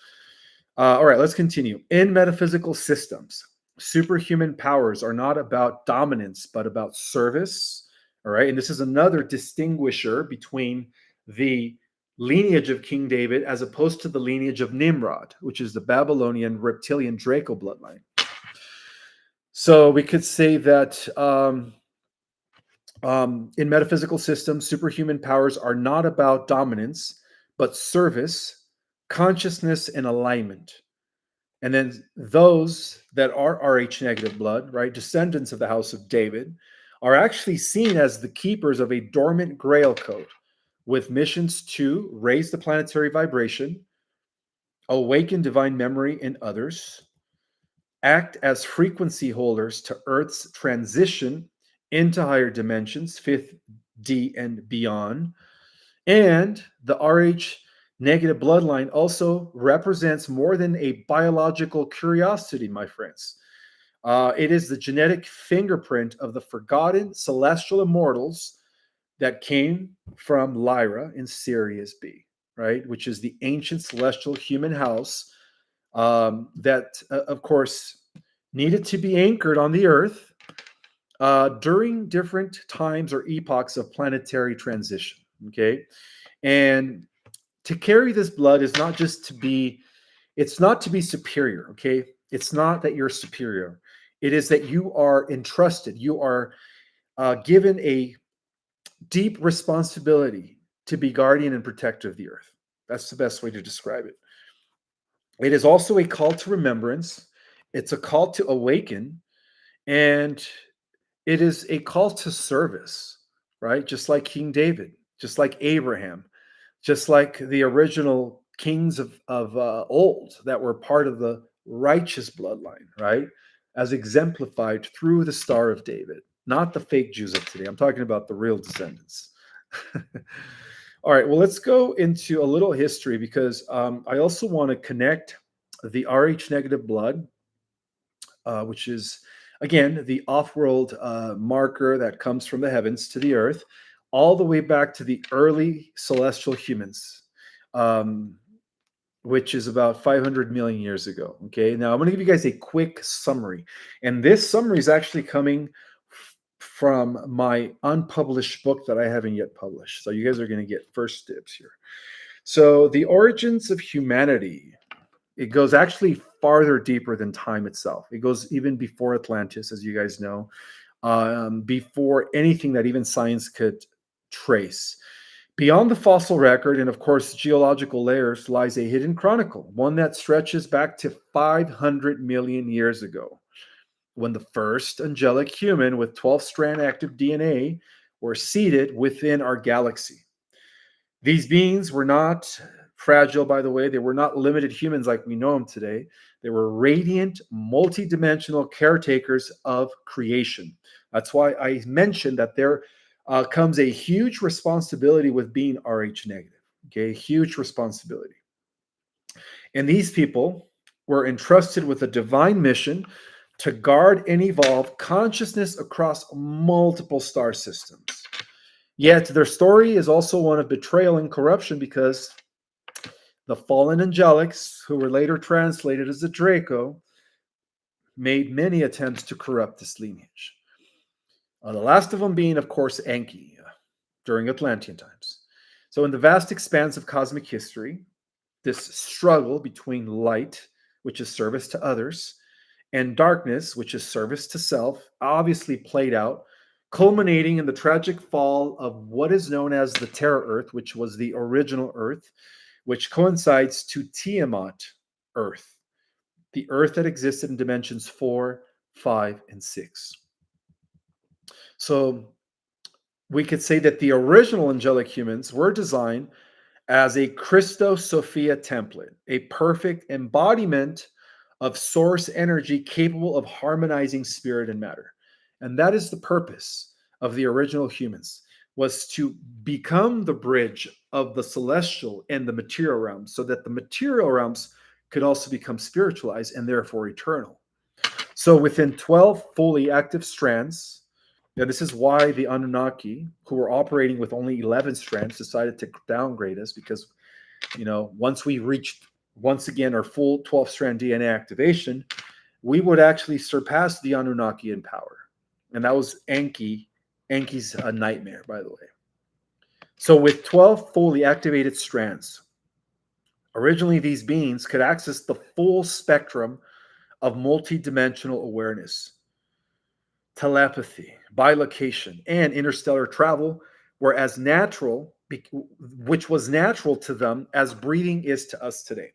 All right, let's continue. In metaphysical systems, superhuman powers are not about dominance, but about service. All right, and this is another distinguisher between the lineage of King David as opposed to the lineage of Nimrod, which is the Babylonian reptilian Draco bloodline. So we could say that in metaphysical systems, superhuman powers are not about dominance, but service, consciousness, and alignment. And then those that are Rh negative blood, right, descendants of the house of David, are actually seen as the keepers of a dormant Grail code with missions to raise the planetary vibration, awaken divine memory in others, act as frequency holders to Earth's transition into higher dimensions, 5th D and beyond. And the Rh negative bloodline also represents more than a biological curiosity, my friends. It is the genetic fingerprint of the forgotten celestial immortals that came from Lyra in Sirius B, right? Which is the ancient celestial human house that, of course, needed to be anchored on the Earth during different times or epochs of planetary transition, okay? And to carry this blood is not just to be, it's not to be superior, okay? It's not that you're superior. It is that you are entrusted. You are given a deep responsibility to be guardian and protector of the earth. That's the best way to describe it. It is also a call to remembrance. It's a call to awaken, and it is a call to service, right? Just like King David, just like Abraham, just like the original kings of old that were part of the righteous bloodline, right? As exemplified through the Star of David, not the fake Jews of today. I'm talking about the real descendants. All right, well, let's go into a little history because I also want to connect the Rh negative blood, which is, again, the off-world marker that comes from the heavens to the earth, all the way back to the early celestial humans, which is about 500 million years ago. Okay, now I'm going to give you guys a quick summary. And this summary is actually coming from my unpublished book that I haven't yet published. So you guys are going to get first dibs here. So the origins of humanity, it goes actually farther deeper than time itself. It goes even before Atlantis, as you guys know, before anything that even science could trace. Beyond the fossil record and, of course, geological layers lies a hidden chronicle, one that stretches back to 500 million years ago, when the first angelic human with 12-strand active DNA were seeded within our galaxy. These beings were not fragile, by the way. They were not limited humans like we know them today. They were radiant, multidimensional caretakers of creation. That's why I mentioned that there comes a huge responsibility with being Rh negative. Okay, huge responsibility. And these people were entrusted with a divine mission to guard and evolve consciousness across multiple star systems. Yet their story is also one of betrayal and corruption, because the fallen angelics, who were later translated as the Draco, made many attempts to corrupt this lineage. The last of them being, of course, Enki, during Atlantean times. So in the vast expanse of cosmic history, this struggle between light, which is service to others, and darkness, which is service to self, obviously played out, culminating in the tragic fall of what is known as the Terra Earth, which was the original Earth, which coincides to Tiamat Earth, the Earth that existed in dimensions 4, 5, and 6. So we could say that the original angelic humans were designed as a Christos Sophia template, a perfect embodiment of source energy capable of harmonizing spirit and matter. And that is the purpose of the original humans, was to become the bridge of the celestial and the material realms, so that the material realms could also become spiritualized and therefore eternal. So within 12 fully active strands, now this is why the Anunnaki, who were operating with only 11 strands, decided to downgrade us, because, once we reached, once again, our full 12-strand DNA activation, we would actually surpass the Anunnaki in power. And that was Enki's nightmare, by the way. So with 12 fully activated strands, originally these beings could access the full spectrum of multidimensional awareness, telepathy, bilocation, and interstellar travel were as natural, which was natural to them as breathing is to us today.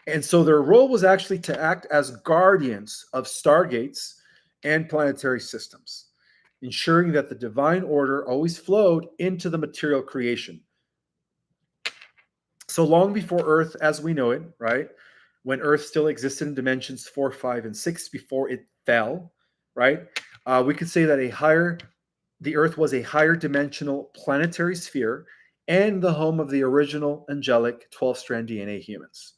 And so their role was actually to act as guardians of stargates and planetary systems, ensuring that the divine order always flowed into the material creation. So long before Earth as we know it, right? When Earth still existed in dimensions 4, 5, and 6 before it fell, right? We could say that the Earth was a higher dimensional planetary sphere and the home of the original angelic 12-strand DNA humans.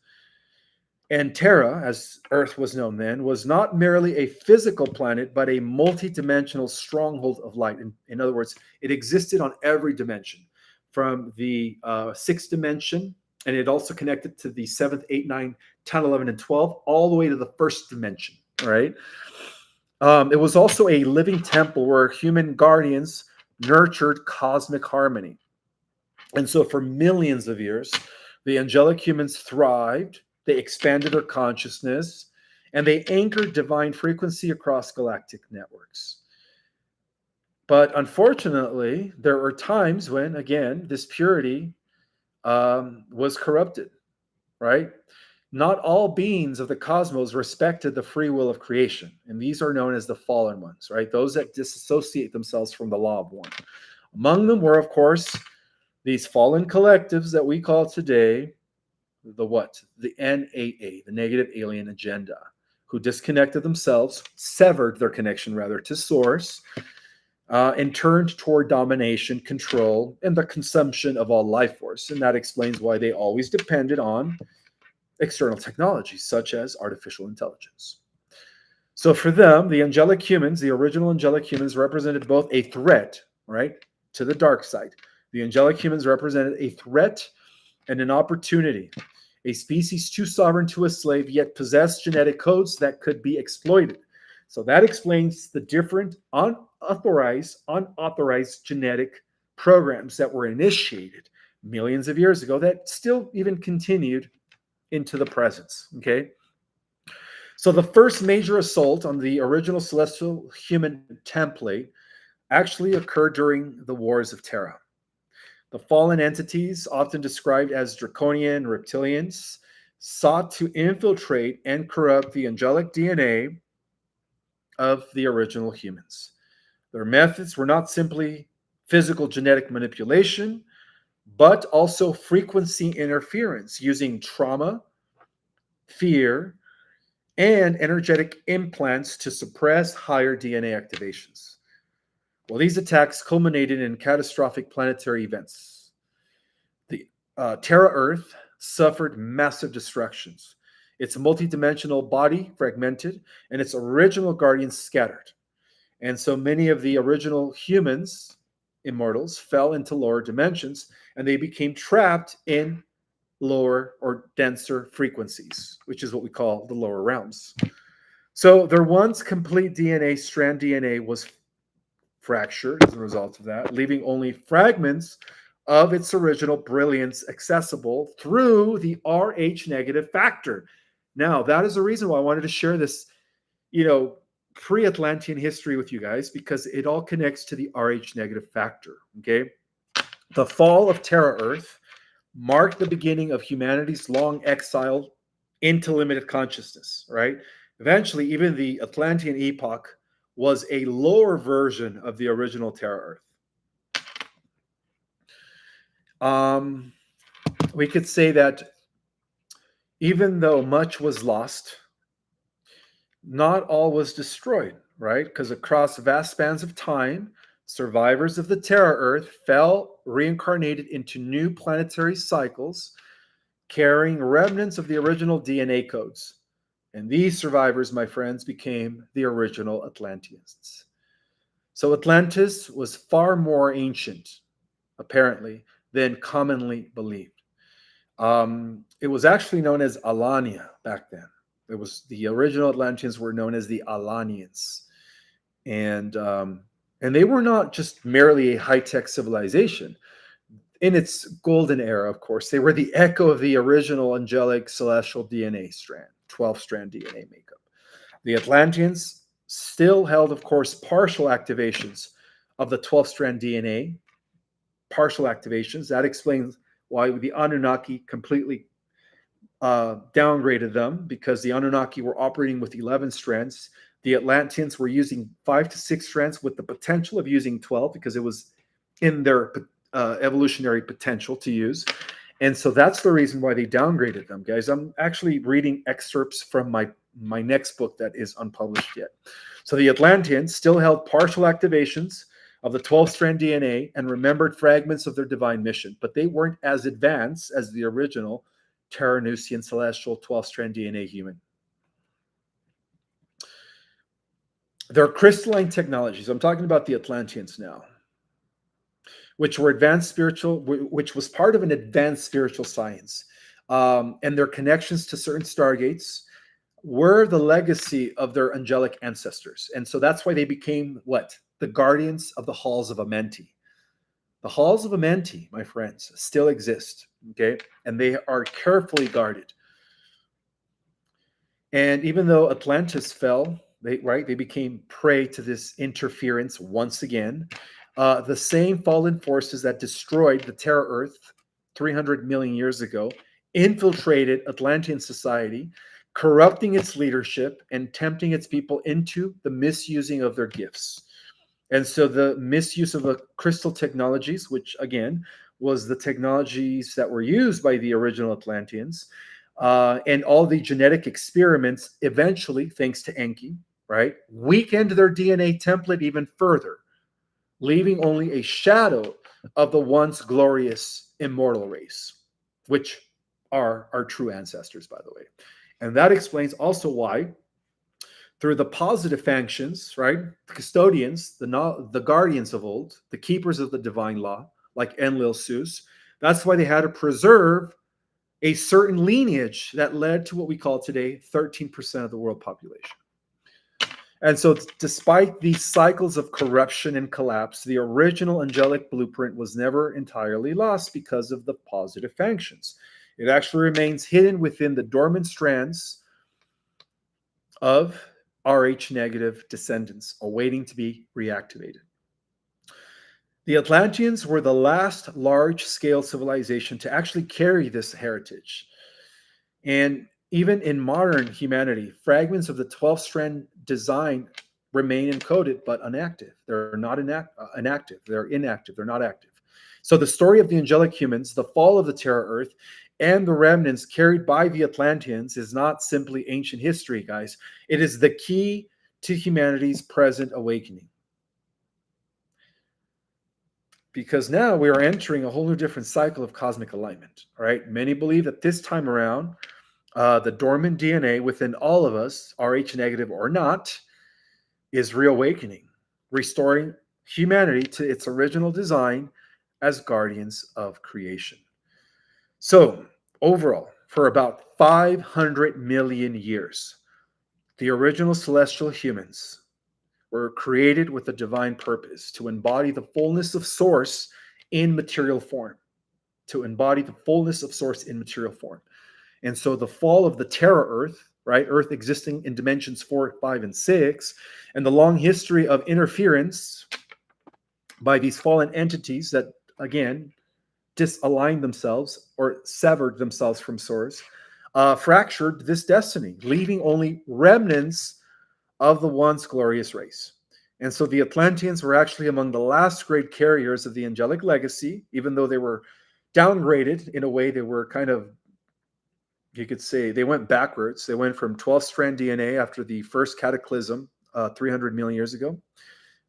And Terra, as Earth was known then, was not merely a physical planet, but a multi-dimensional stronghold of light. In other words, it existed on every dimension, from the 6th dimension, and it also connected to the 7th, 8, 9, 10, 11, and 12, all the way to the 1st dimension, right? It was also a living temple where human guardians nurtured cosmic harmony. And so for millions of years, the angelic humans thrived, they expanded their consciousness, and they anchored divine frequency across galactic networks. But unfortunately, there were times when, again, this purity was corrupted, right? Not all beings of the cosmos respected the free will of creation, and these are known as the fallen ones, right? Those that disassociate themselves from the law of one. Among them were, of course, These fallen collectives that we call today the what? The NAA, the negative alien agenda, who disconnected themselves, severed their connection rather to source, and turned toward domination, control, and the consumption of all life force. And that explains why they always depended on external technologies such as artificial intelligence. So for them, the angelic humans, the original angelic humans, represented both a threat, right, to the dark side. The angelic humans represented a threat and an opportunity. A species too sovereign to a slave, yet possessed genetic codes that could be exploited. So that explains the different unauthorized genetic programs that were initiated millions of years ago that still even continued into the present. Okay. So the first major assault on the original celestial human template actually occurred during the Wars of Terra. The fallen entities, often described as draconian reptilians, sought to infiltrate and corrupt the angelic DNA of the original humans. Their methods were not simply physical genetic manipulation, but also frequency interference using trauma, fear, and energetic implants to suppress higher DNA activations. Well, these attacks culminated in catastrophic planetary events. The Terra Earth suffered massive destructions. Its multidimensional body fragmented, and its original guardians scattered. And so many of the original humans, immortals, fell into lower dimensions, and they became trapped in lower or denser frequencies, which is what we call the lower realms. So their once complete DNA, strand DNA, was fractured as a result of that, leaving only fragments of its original brilliance accessible through the Rh negative factor. Now, that is the reason why I wanted to share this, pre-Atlantean history with you guys, because it all connects to the Rh negative factor, okay? The fall of Terra Earth marked the beginning of humanity's long exile into limited consciousness, right? Eventually, even the Atlantean epoch was a lower version of the original Terra Earth. We could say that even though much was lost, not all was destroyed, right? Because across vast spans of time, survivors of the Terra Earth fell reincarnated into new planetary cycles, carrying remnants of the original DNA codes. And these survivors, my friends, became the original Atlanteans. So Atlantis was far more ancient, apparently, than commonly believed. It was actually known as Alania back then. It was the original Atlanteans were known as the Alanians, and they were not just merely a high-tech civilization. In its golden era, of course, they were the echo of the original angelic celestial DNA strand, 12-strand DNA makeup. The Atlanteans still held, of course, partial activations of the 12-strand DNA, partial activations. That explains why the Anunnaki completely downgraded them, because the Anunnaki were operating with 11 strands. The Atlanteans were using 5 to 6 strands with the potential of using 12 because it was in their evolutionary potential to use. And so that's the reason why they downgraded them, guys. I'm actually reading excerpts from my next book that is unpublished yet. So the Atlanteans still held partial activations of the 12-strand DNA and remembered fragments of their divine mission, but they weren't as advanced as the original Terranusian celestial 12-strand DNA human. Their crystalline technologies, I'm talking about the Atlanteans now, which were advanced spiritual, which was part of an advanced spiritual science, and their connections to certain stargates were the legacy of their angelic ancestors. And so that's why they became what? The guardians of the halls of Amenti. The halls of Amenti, my friends, still exist, okay? And they are carefully guarded. And even though Atlantis fell, they became prey to this interference once again. The same fallen forces that destroyed the Terra Earth 300 million years ago infiltrated Atlantean society, corrupting its leadership and tempting its people into the misusing of their gifts. And so the misuse of the crystal technologies, which again was the technologies that were used by the original Atlanteans, and all the genetic experiments eventually, thanks to Enki, right, weakened their DNA template even further, leaving only a shadow of the once glorious immortal race, which are our true ancestors, by the way. And that explains also why, through the positive functions, right, the custodians, the guardians of old, the keepers of the divine law, like Enlil, Zeus, that's why they had to preserve a certain lineage that led to what we call today 13% of the world population. And so, despite these cycles of corruption and collapse, the original angelic blueprint was never entirely lost because of the positive functions. It actually remains hidden within the dormant strands of Rh negative descendants, awaiting to be reactivated. The Atlanteans were the last large-scale civilization to actually carry this heritage. And even in modern humanity, fragments of the 12-strand design remain encoded but inactive. They're not inactive. They're inactive. They're not active. So the story of the angelic humans, the fall of the Terra Earth, and the remnants carried by the Atlanteans is not simply ancient history, guys. It is the key to humanity's present awakening. Because now we are entering a whole new different cycle of cosmic alignment. All right. Many believe that this time around, the dormant DNA within all of us, Rh negative or not, is reawakening, restoring humanity to its original design as guardians of creation. So, overall, for about 500 million years, the original celestial humans were created with a divine purpose to embody the fullness of source in material form. To embody the fullness of source in material form. And so the fall of the Terra Earth, right, Earth existing in dimensions 4, 5, and 6, and the long history of interference by these fallen entities that, again, disaligned themselves or severed themselves from source, fractured this destiny, leaving only remnants of the once glorious race. And so the Atlanteans were actually among the last great carriers of the angelic legacy, even though they were downgraded in a way. They were kind of, you could say, they went backwards. They went from 12-strand DNA after the first cataclysm 300 million years ago,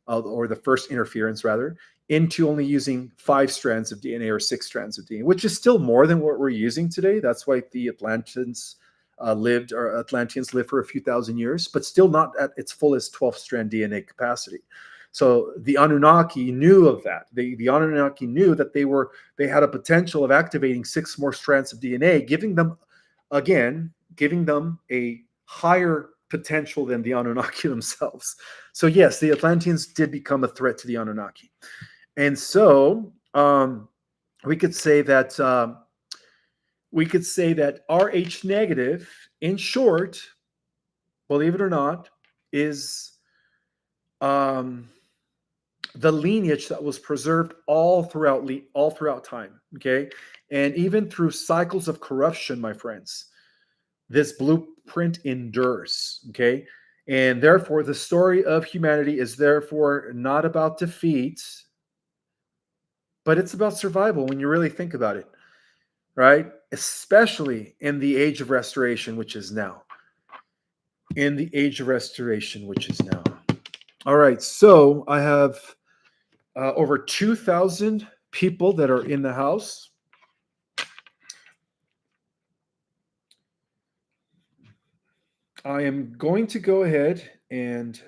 or the first interference rather, into only using 5 strands of DNA or 6 strands of DNA, which is still more than what we're using today. That's why the Atlanteans lived for a few thousand years, but still not at its fullest 12-strand DNA capacity. So the Anunnaki knew of that. The Anunnaki knew that they had a potential of activating 6 more strands of DNA, giving them a higher potential than the Anunnaki themselves. So yes, the Atlanteans did become a threat to the Anunnaki. And so we could say that Rh negative, in short, believe it or not, is the lineage that was preserved all throughout time. Okay, and even through cycles of corruption, my friends, this blueprint endures. Okay, and therefore the story of humanity is therefore not about defeat, but it's about survival when you really think about it, right? Especially in the age of restoration, which is now. All right, so I have over 2,000 people that are in the house. I am going to go ahead and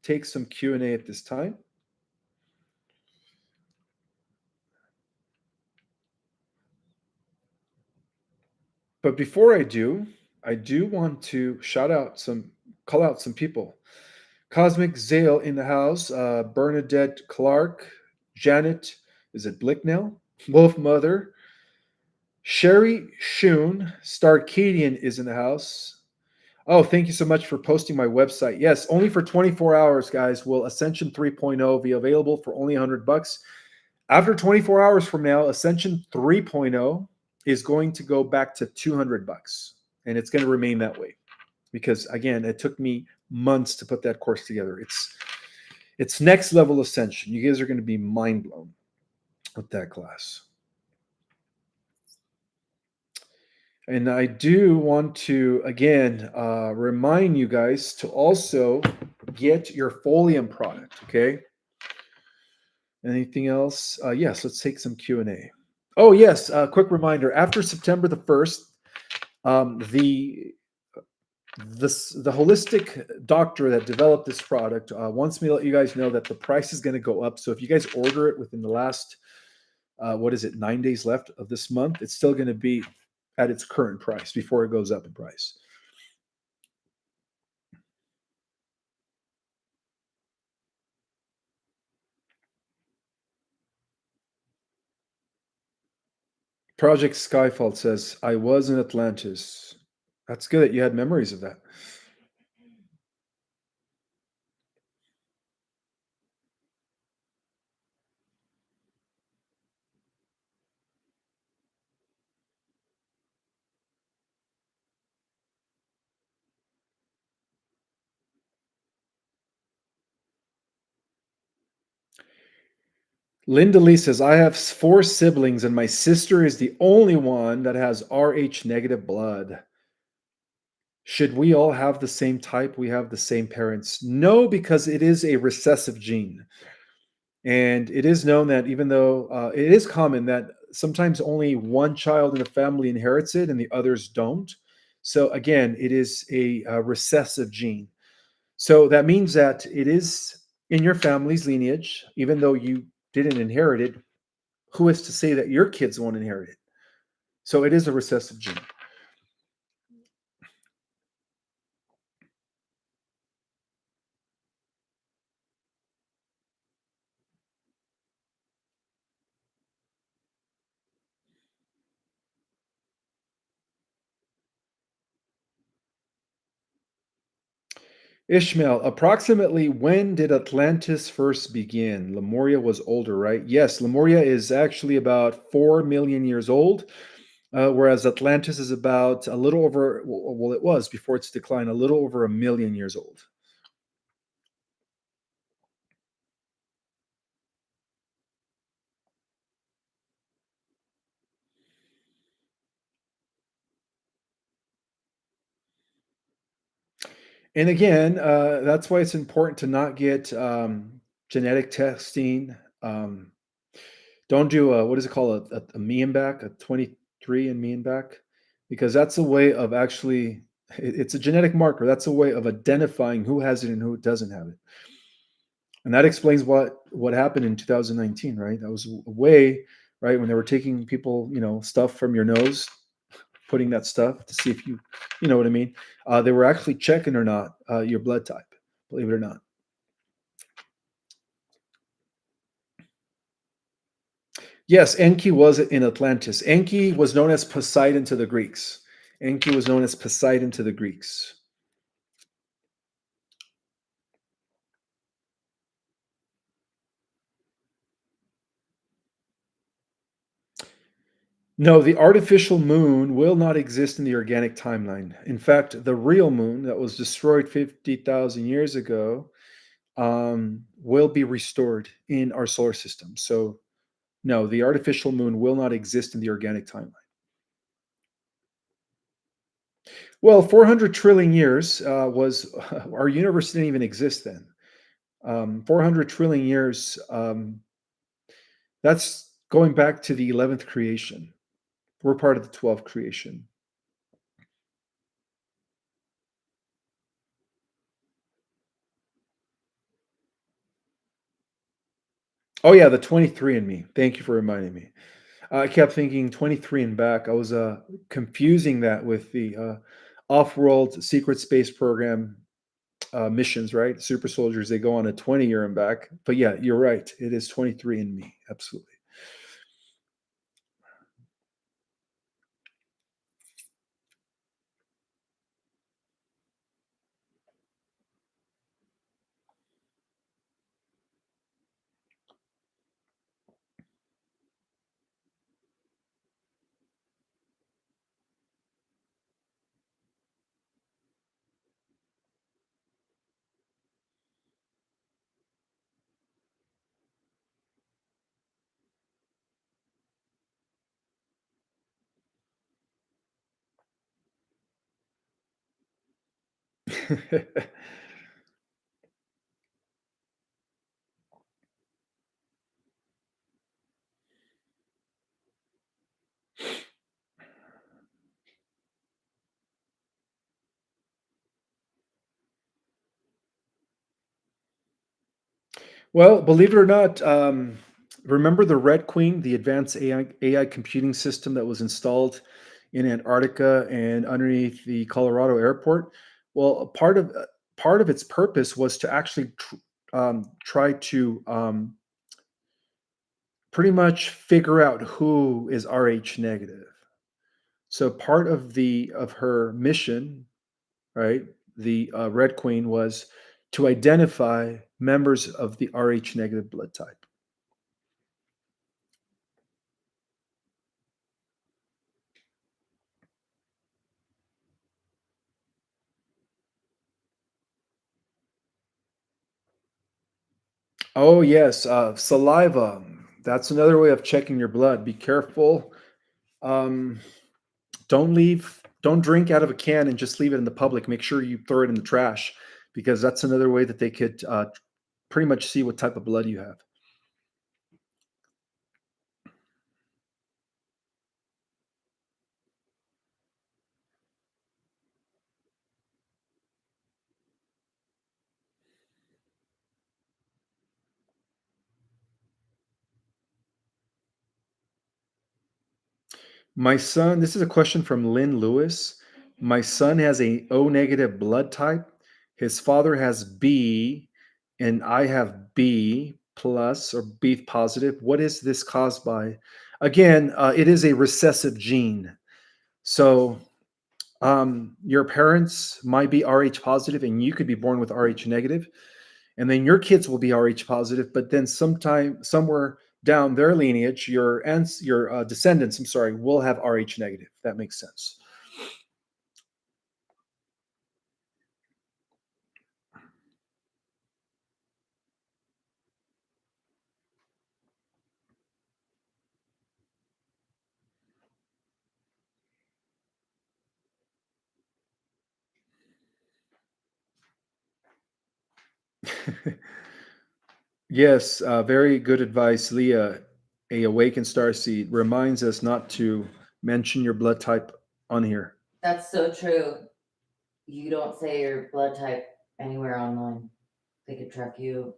take some Q&A at this time. But before I do want to call out some people. Cosmic Zale in the house, Bernadette Clark, Janet, is it Blicknell? Wolf Mother, Sherry Shoon, Starcadian is in the house. Oh, thank you so much for posting my website. Yes, only for 24 hours, guys, will Ascension 3.0 be available for only $100. After 24 hours from now, Ascension 3.0 is going to go back to $200, and it's going to remain that way because, again, it took me months to put that course together. It's next level Ascension. You guys are going to be mind blown with that class. And I do want to again remind you guys to also get your Folium product. Okay. Anything else? Yes. Let's take some Q and A. Oh yes. Quick reminder: after September the 1st, the the holistic doctor that developed this product wants me to let you guys know that the price is going to go up. So if you guys order it within the last what is it, 9 days left of this month, it's still going to be at its current price before it goes up in price. Project Skyfall says, I was in Atlantis. That's good that you had memories of that. Linda Lee says, I have four siblings, and my sister is the only one that has Rh negative blood. Should we all have the same type? We have the same parents? No, because it is a recessive gene. And it is known that even though it is common that sometimes only one child in a family inherits it and the others don't. So again, it is a recessive gene. So that means that it is in your family's lineage, even though you didn't inherit it. Who is to say that your kids won't inherit it? So it is a recessive gene. Ishmael, approximately when did Atlantis first begin? Lemuria was older, right? Yes, Lemuria is actually about 4 million years old, whereas Atlantis is about a little over, well, it was before its decline, a little over 1 million years old. And again, that's why it's important to not get genetic testing. Don't do what is it called, a me and back, a 23 and me and back, because that's a way of actually, it's a genetic marker. That's a way of identifying who has it and who doesn't have it. And that explains what happened in 2019, right? That was a way, right, when they were taking people, stuff from your nose, putting that stuff to see if you know what I mean. They were actually checking or not your blood type, believe it or not. Yes, Enki was in Atlantis. Enki was known as Poseidon to the Greeks. Enki was known as Poseidon to the Greeks. No, the artificial moon will not exist in the organic timeline. In fact, the real moon that was destroyed 50,000 years ago will be restored in our solar system. So, no, the artificial moon will not exist in the organic timeline. Well, 400 trillion years was our universe didn't even exist then. 400 trillion years, that's going back to the 11th creation. We're part of the 12th creation. Oh, yeah, the 23 and me. Thank you for reminding me. I kept thinking 23 and back. I was confusing that with the off world secret space program missions, right? Super soldiers, they go on a 20-year and back. But yeah, you're right. It is 23 and me. Absolutely. Well, believe it or not, remember the Red Queen, the advanced AI computing system that was installed in Antarctica and underneath the Colorado airport? Well, part of its purpose was to actually try to pretty much figure out who is Rh negative. So part of her mission, right, the Red Queen, was to identify members of the Rh negative blood type. Oh yes, saliva. That's another way of checking your blood. Be careful. Um, don't drink out of a can and just leave it in the public. Make sure you throw it in the trash because that's another way that they could pretty much see what type of blood you have. My son, this is a question from Lynn Lewis. My son has a O negative blood type. His father has B, and I have B plus or B positive. What is this caused by? Again, it is a recessive gene. So your parents might be Rh positive, and you could be born with Rh negative, and then your kids will be Rh positive. But then sometime somewhere down their lineage, your descendants, I'm sorry, will have Rh negative. That makes sense. Yes, very good advice, Leah. A awakened starseed reminds us not to mention your blood type on here. That's so true. You don't say your blood type anywhere online. They could track you.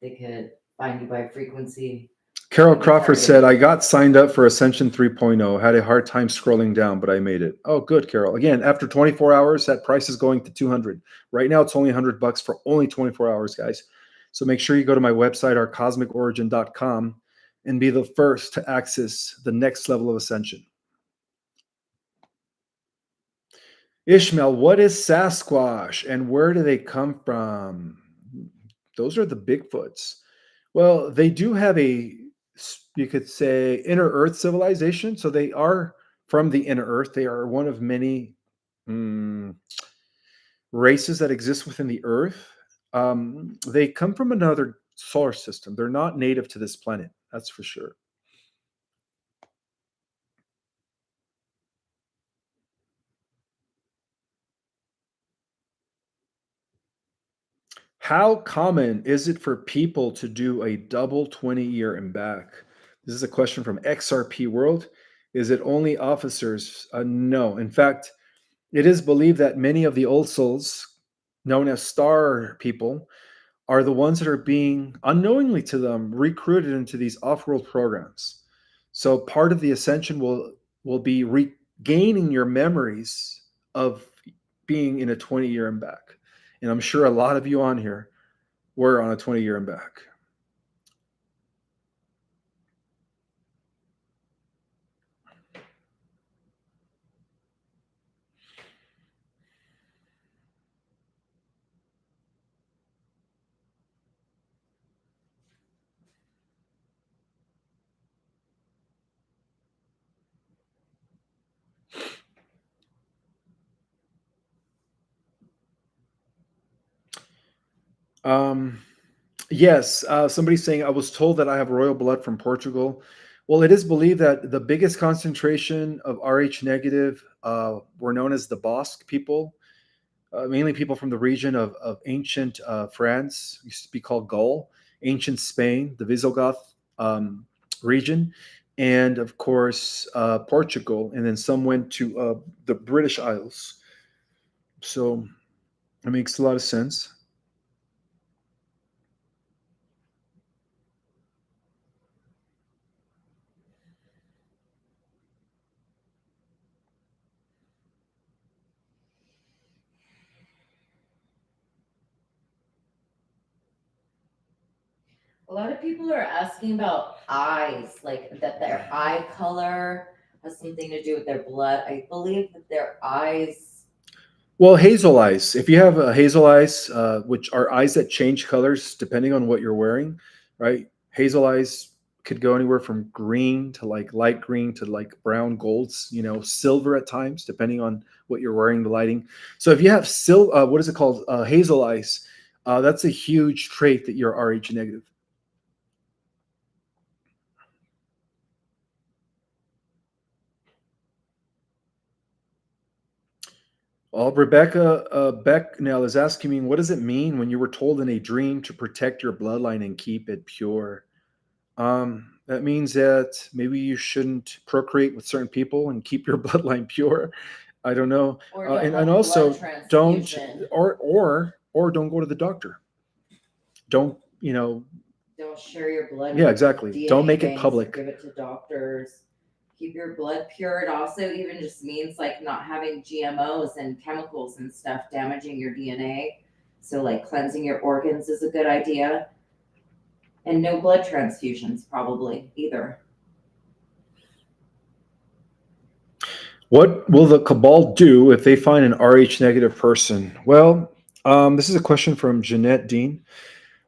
They could find you by frequency. Carol You get Crawford said, targeted. I got signed up for Ascension 3.0. Had a hard time scrolling down, but I made it. Oh, good, Carol. Again, after 24 hours, that price is going to 200. Right now, it's only $100 for only 24 hours, guys. So make sure you go to my website, ourcosmicorigin.com, and be the first to access the next level of ascension. Ishmael, what is Sasquatch and where do they come from? Those are the Bigfoots. Well, they do have you could say, inner Earth civilization. So they are from the inner Earth. They are one of many mm, races that exist within the Earth. They come from another solar system. They're not native to this planet. That's for sure. How common is it for people to do a double 20-year and back? This is a question from XRP World. Is it only officers? No. In fact, it is believed that many of the old souls, known as star people, are the ones that are being unknowingly to them recruited into these off-world programs. So part of the ascension will be regaining your memories of being in a 20-year and back. And I'm sure a lot of you on here were on a 20-year and back. Um, yes, somebody's saying I was told that I have royal blood from Portugal. Well, it is believed that the biggest concentration of Rh negative were known as the Basque people. mainly people from the region of ancient France, used to be called Gaul, ancient Spain, the Visigoth region, and of course Portugal, and then some went to the British Isles. So it makes a lot of sense. A lot of people are asking about eyes, like that their eye color has something to do with their blood. I believe that their eyes. Well, hazel eyes. If you have hazel eyes, which are eyes that change colors depending on what you're wearing, right? Hazel eyes could go anywhere from green to like light green to like brown golds, silver at times, depending on what you're wearing, the lighting. So if you have what is it called? Hazel eyes. That's a huge trait that you're Rh negative. Well, Rebecca Becknell is asking me, what does it mean when you were told in a dream to protect your bloodline and keep it pure? That means that maybe you shouldn't procreate with certain people and keep your bloodline pure. I don't know, Or don't and have a blood also don't transfusion. or don't go to the doctor. Don't Don't share your blood Yeah, with exactly. Don't DNA make it banks or public. give it to doctors. Keep your blood pure. It also even just means like not having GMOs and chemicals and stuff damaging your DNA. So like cleansing your organs is a good idea. And no blood transfusions probably either. What will the cabal do if they find an Rh negative person? Well, this is a question from Jeanette Dean.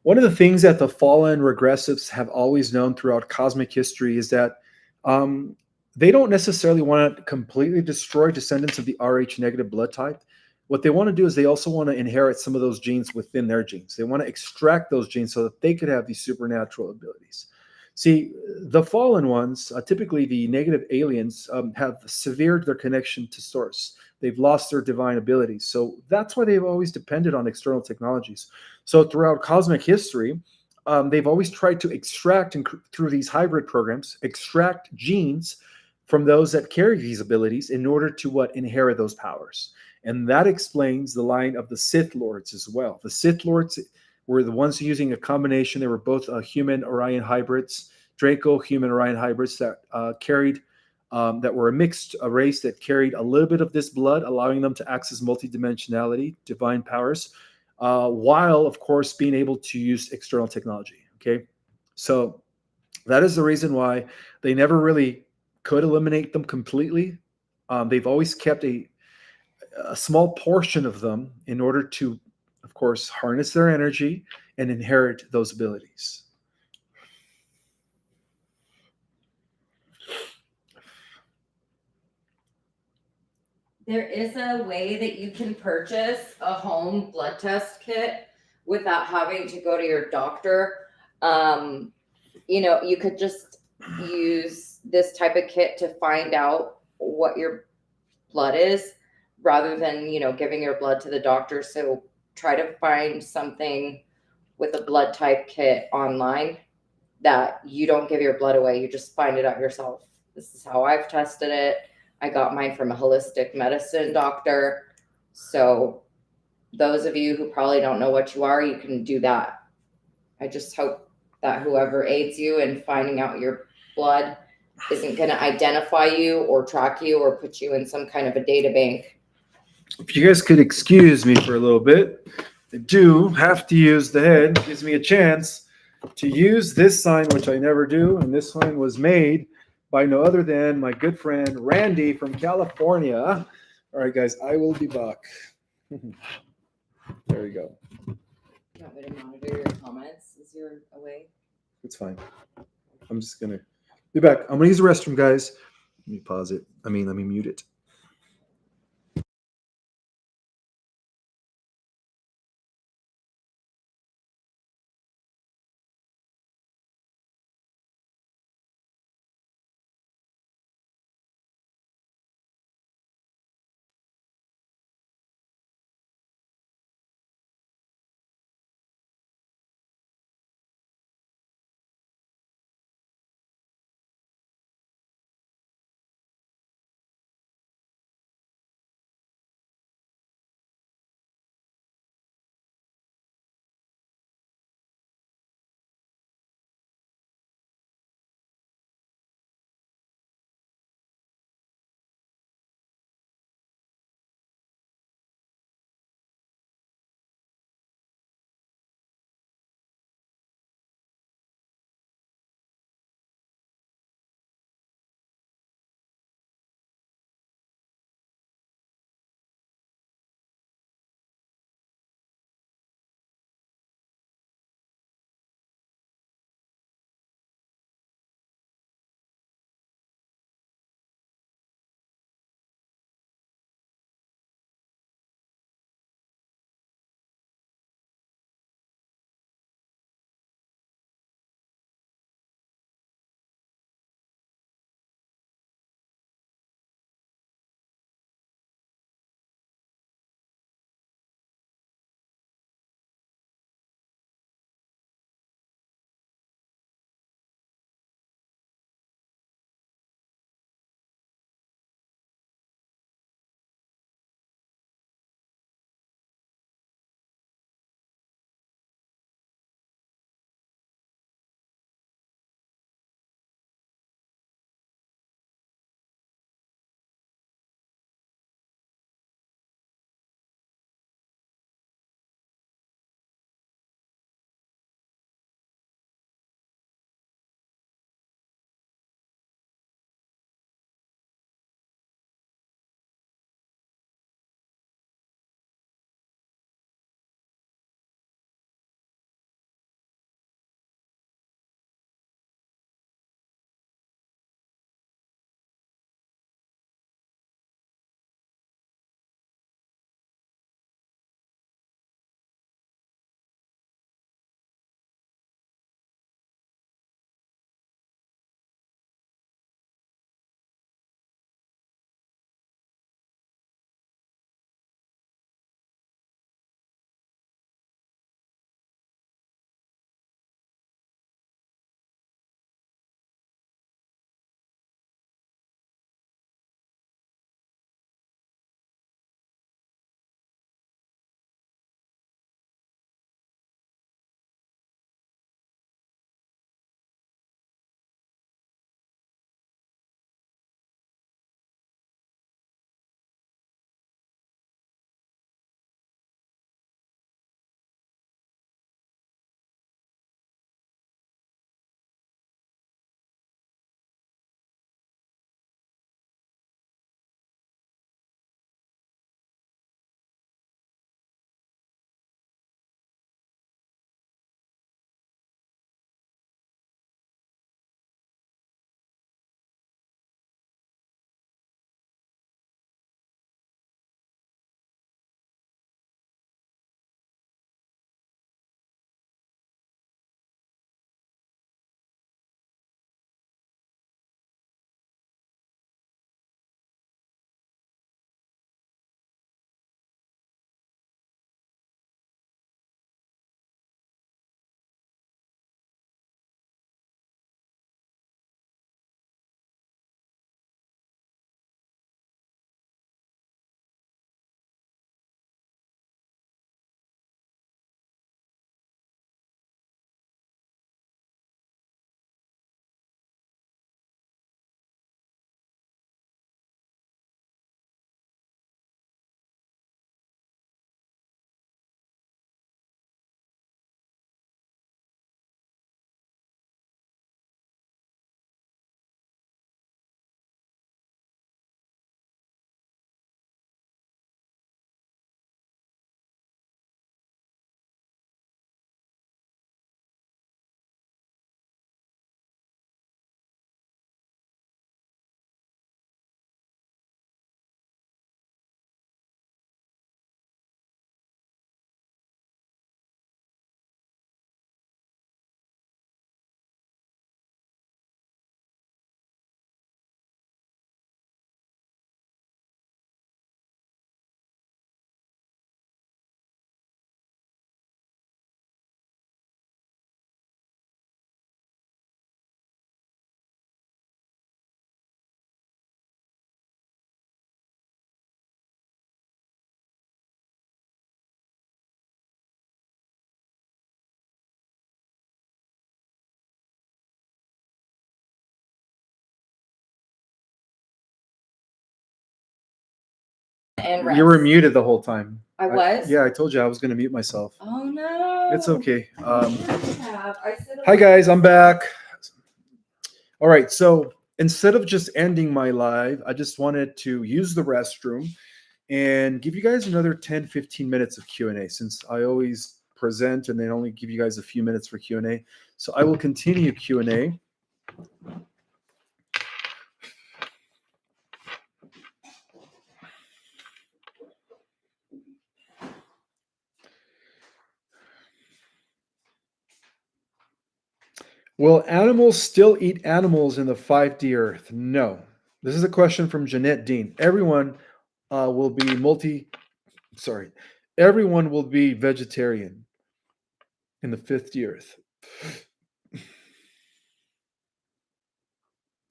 One of the things that the fallen regressives have always known throughout cosmic history is that um, they don't necessarily want to completely destroy descendants of the Rh negative blood type. What they want to do is they also want to inherit some of those genes within their genes. They want to extract those genes so that they could have these supernatural abilities. See, the fallen ones, typically the negative aliens, have severed their connection to source. They've lost their divine abilities. So that's why they've always depended on external technologies. So throughout cosmic history, they've always tried to extract through these hybrid programs, extract genes from those that carry these abilities in order to inherit those powers. And that explains the line of the Sith Lords as well. The Sith Lords were the ones using a combination. They were both human Orion hybrids, Draco human Orion hybrids that carried that were a mixed race that carried a little bit of this blood, allowing them to access multidimensionality, divine powers, while of course being able to use external technology. Okay, so that is the reason why they never really could eliminate them completely. They've always kept a small portion of them in order to, of course, harness their energy and inherit those abilities. There is a way that you can purchase a home blood test kit without having to go to your doctor. You could just use this type of kit to find out what your blood is rather than, giving your blood to the doctor. So try to find something with a blood type kit online that you don't give your blood away. You just find it out yourself. This is how I've tested it. I got mine from a holistic medicine doctor. So those of you who probably don't know what you are, you can do that. I just hope that whoever aids you in finding out your blood isn't going to identify you or track you or put you in some kind of a data bank. If you guys could excuse me for a little bit, I do have to use the head. It gives me a chance to use this sign, which I never do. And this sign was made by no other than my good friend Randy from California. All right, guys, I will be back. There we go. You want me to monitor your comments as you're away? It's fine. I'm just going to be back. I'm going to use the restroom, guys. Let me pause it. Let me mute it. and You were rest. muted the whole time. I was? Yeah, I told you I was going to mute myself. Oh no. It's okay. I said Hi guys, I'm back. All right, so instead of just ending my live, I just wanted to use the restroom and give you guys another 10, 15 minutes of Q&A, since I always present and then only give you guys a few minutes for Q&A. So I will continue Q&A. Will animals still eat animals in the 5D Earth? No. This is a question from Jeanette Dean. Everyone will be everyone will be vegetarian in the 5th Earth.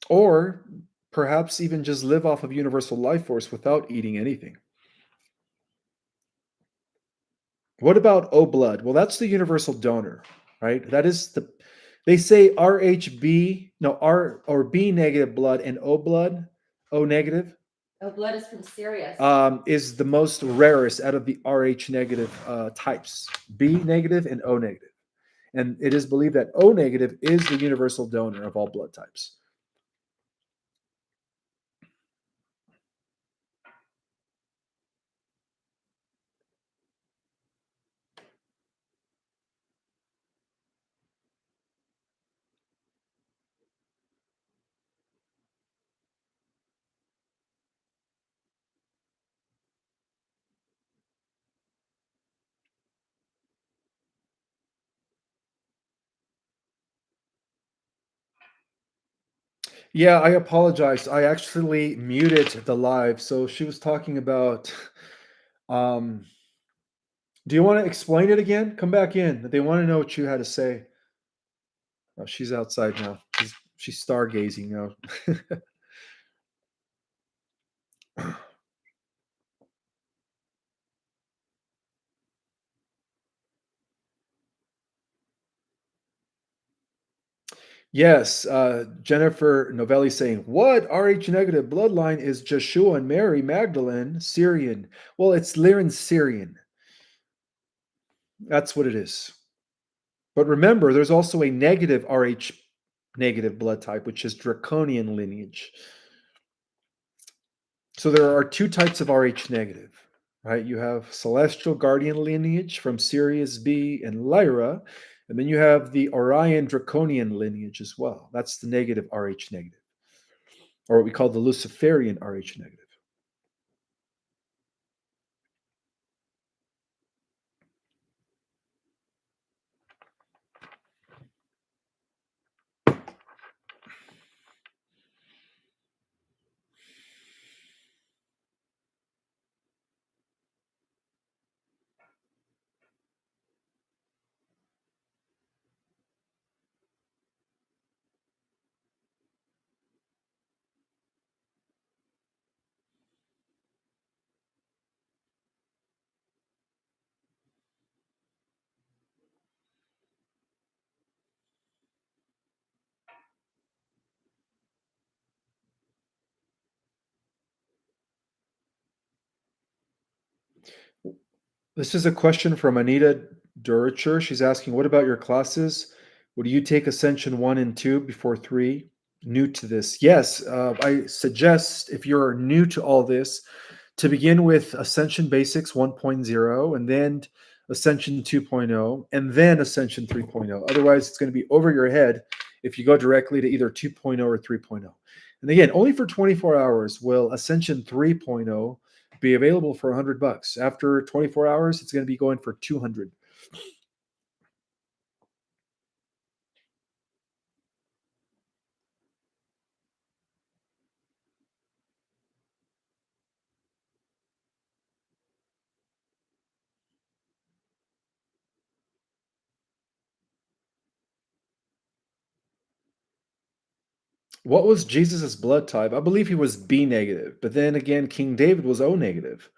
Or perhaps even just live off of universal life force without eating anything. What about O blood? Well, that's the universal donor, right? That is they say RHB, no, R or B negative blood and O blood, O negative. Oh, blood is from Sirius. Is the most rarest out of the RH negative types, B negative and O negative. And it is believed that O negative is the universal donor of all blood types. Yeah, I apologize. I actually muted the live. So she was talking about um do you want to explain it again? Come back in. They want to know what you had to say. Oh, she's outside now. She's stargazing now. Yes, Jennifer Novelli saying, what? RH negative bloodline is Joshua and Mary Magdalene, Syrian. Well, it's Lyran Syrian. That's what it is. But remember, there's also a negative RH negative blood type, which is draconian lineage. So there are two types of RH negative, right? You have celestial guardian lineage from Sirius B and Lyra, and then you have the Orion draconian lineage as well. That's the negative RH negative, or what we call the Luciferian RH negative. This is a question from Anita Duricher. She's asking, what about your classes? Would you take Ascension 1 and 2 before 3? New to this. Yes, I suggest if you're new to all this, to begin with Ascension Basics 1.0 and then Ascension 2.0 and then Ascension 3.0. Otherwise, it's going to be over your head if you go directly to either 2.0 or 3.0. And again, only for 24 hours will Ascension 3.0 be available for $100. After 24 hours, it's going to be going for 200. What was Jesus's blood type? I believe he was B negative, but then again, King David was O negative,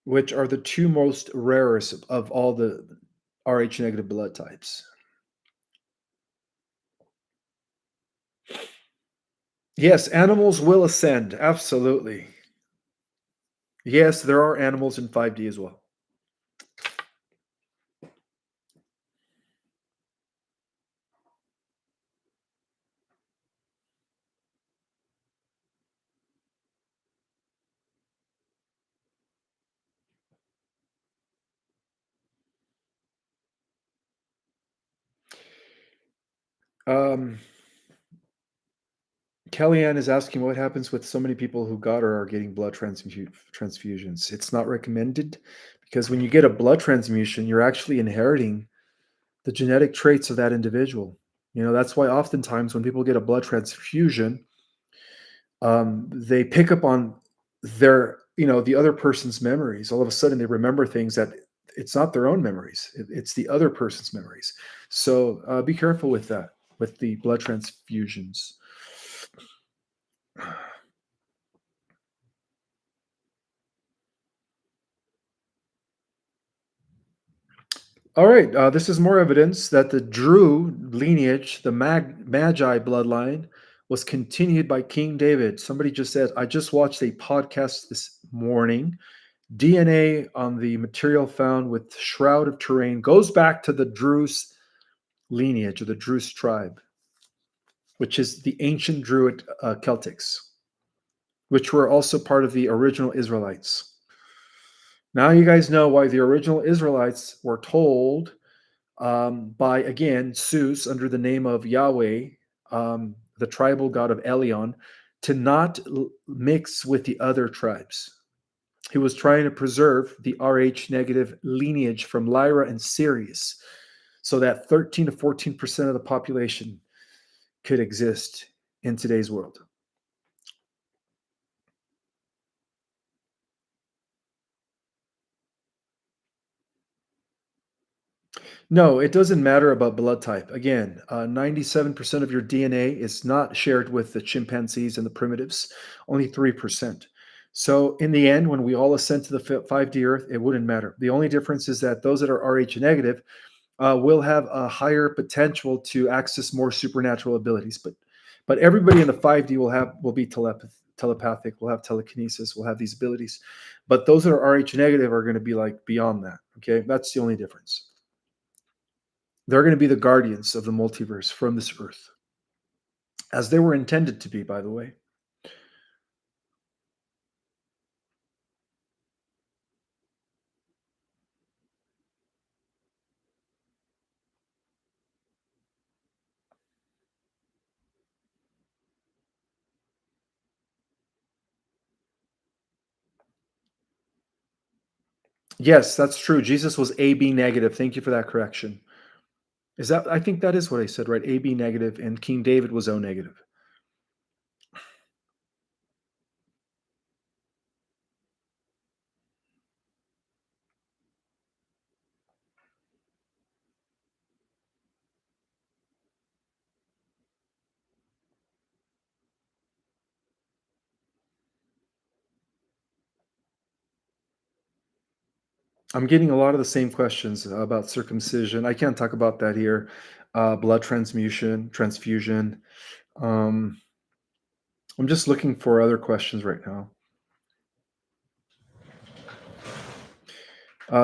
which are the two most rarest of all the Rh negative blood types. Yes, animals will ascend. Absolutely. Yes, there are animals in 5D as well. Um, Kellyanne is asking what happens with so many people who got or are getting blood transfusions. It's not recommended because when you get a blood transfusion, you're actually inheriting the genetic traits of that individual. That's why oftentimes when people get a blood transfusion, they pick up on the other person's memories. All of a sudden, they remember things that it's not their own memories; it's the other person's memories. So be careful with that, with the blood transfusions. All right, this is more evidence that the Drew lineage, the Magi bloodline, was continued by King David. Somebody just said, I just watched a podcast this morning. DNA on the material found with Shroud of Turin goes back to the Druze lineage or the Druze tribe, which is the ancient Druid Celtics, which were also part of the original Israelites. Now you guys know why the original Israelites were told by, again, Zeus under the name of Yahweh, the tribal god of Elion, to not mix with the other tribes. He was trying to preserve the Rh negative lineage from Lyra and Sirius so that 13 to 14% of the population could exist in today's world. No, it doesn't matter about blood type. Again, 97% of your DNA is not shared with the chimpanzees and the primitives, only 3%. So, in the end, when we all ascend to the 5D Earth, it wouldn't matter. The only difference is that those that are Rh negative will have a higher potential to access more supernatural abilities. But everybody in the 5D will be telepathic, will have telekinesis, will have these abilities. But those that are Rh negative are going to be like beyond that. Okay, that's the only difference. They're going to be the guardians of the multiverse from this earth, as they were intended to be, by the way. Yes, that's true. Jesus was AB negative. Thank you for that correction. I think that is what I said, right? AB negative, and King David was O negative. I'm getting a lot of the same questions about circumcision. I can't talk about that here. Blood transfusion. Um, I'm just looking for other questions right now.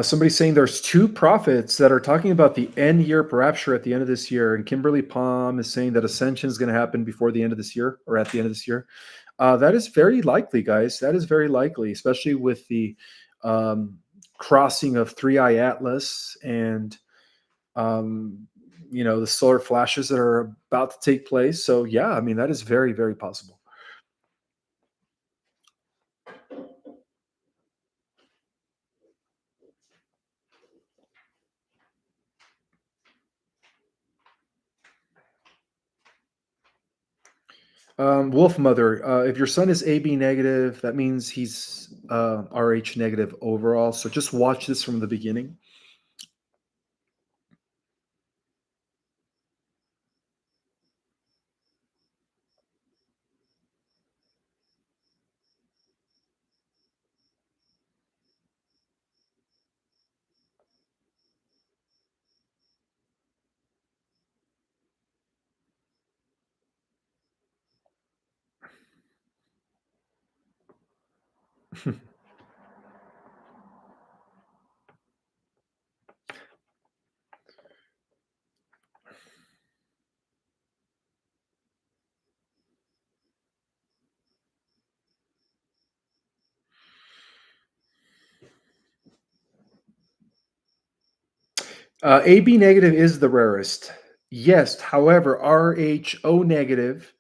Somebody's saying there's two prophets that are talking about the end year rapture at the end of this year, and Kimberly Palm is saying that ascension is going to happen before the end of this year or at the end of this year. That is very likely, guys. That is very likely, especially with the um, crossing of Three Eye Atlas and um, the solar flashes that are about to take place. So yeah, I mean that is very, very possible. Wolf Mother, if your son is AB negative, that means he's RH negative overall. So just watch this from the beginning. AB negative is the rarest. Yes, however, RHO negative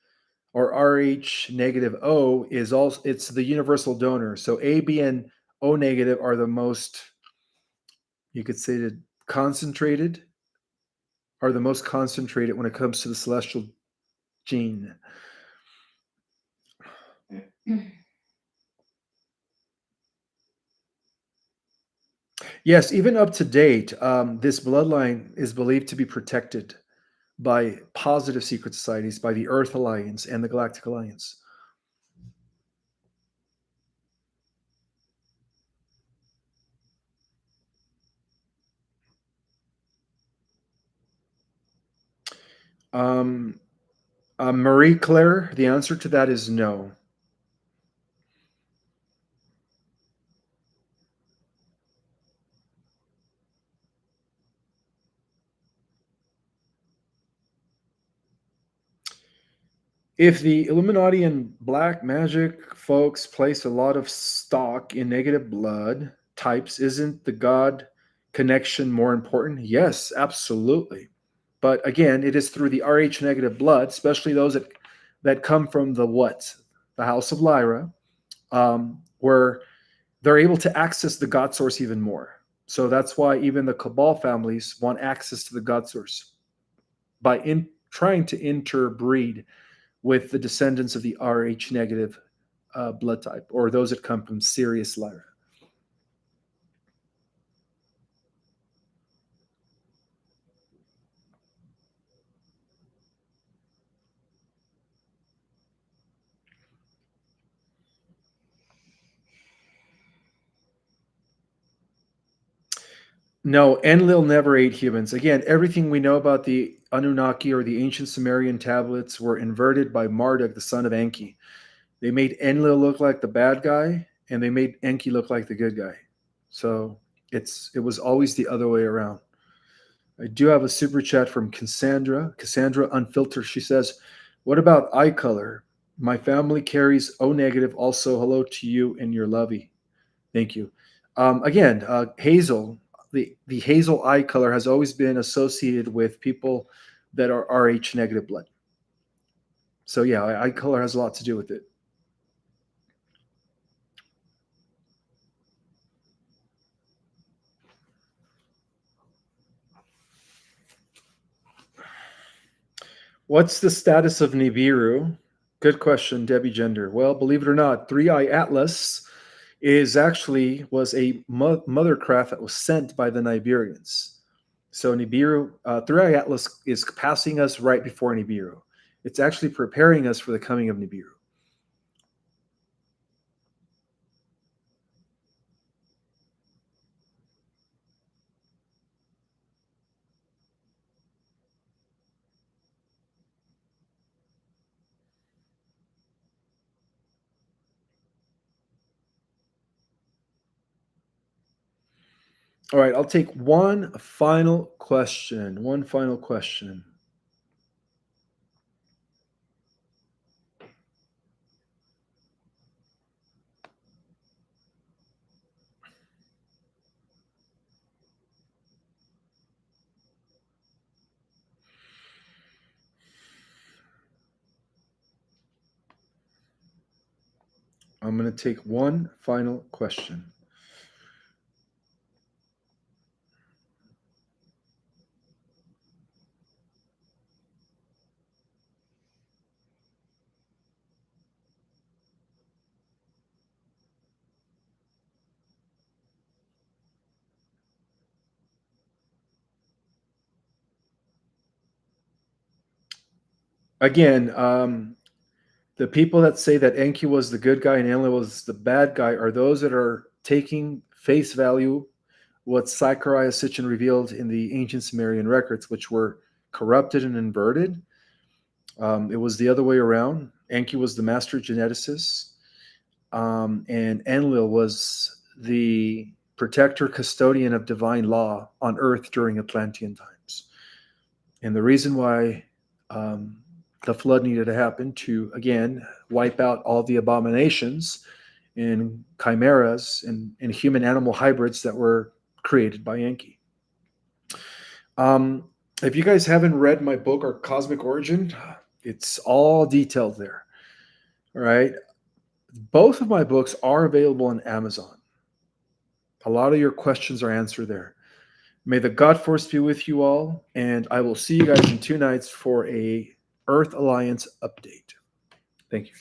or RH negative O is also it's the universal donor. So AB and O negative are the most, you could say, that concentrated are the most concentrated when it comes to the celestial gene. Yes, even up to date, this bloodline is believed to be protected by positive secret societies, by the Earth Alliance and the Galactic Alliance. Um, Marie Claire, the answer to that is no. If the Illuminati and black magic folks place a lot of stock in negative blood types, isn't the God connection more important? Yes, absolutely. But again, it is through the Rh negative blood, especially those that come from the what? The house of Lyra, where they're able to access the God source even more. So that's why even the Cabal families want access to the God source by trying to interbreed with the descendants of the Rh negative blood type, or those that come from Sirius Lyra. No, Enlil never ate humans. Again, everything we know about the Anunnaki or the ancient Sumerian tablets were inverted by Marduk, the son of Enki. They made Enlil look like the bad guy, and they made Enki look like the good guy. So it was always the other way around. I do have a super chat from Cassandra. Cassandra Unfiltered. She says, "What about eye color? My family carries O negative. Also, hello to you and your lovey. Thank you." Again, hazel. The hazel eye color has always been associated with people that are Rh negative blood. So yeah, eye color has a lot to do with it. What's the status of Nibiru? Good question, Debbie Gender. Well, believe it or not, Three Eye Atlas was a mother craft that was sent by the Nibirians. So Nibiru, Three Eye Atlas is passing us right before Nibiru. It's actually preparing us for the coming of Nibiru. All right, I'll take one final question. One final question. I'm going to take one final question. Again, the people that say that Enki was the good guy and Enlil was the bad guy are those that are taking face value what Zachariah Sitchin revealed in the ancient Sumerian records, which were corrupted and inverted. It was the other way around. Enki was the master geneticist, and Enlil was the protector, custodian of divine law on Earth during Atlantean times. And the reason why the flood needed to happen to, again, wipe out all the abominations and chimeras and human animal hybrids that were created by Enki. If you guys haven't read my book, Our Cosmic Origin, it's all detailed there. All right. Both of my books are available on Amazon. A lot of your questions are answered there. May the God Force be with you all, and I will see you guys in 2 nights for a Earth Alliance update. Thank you.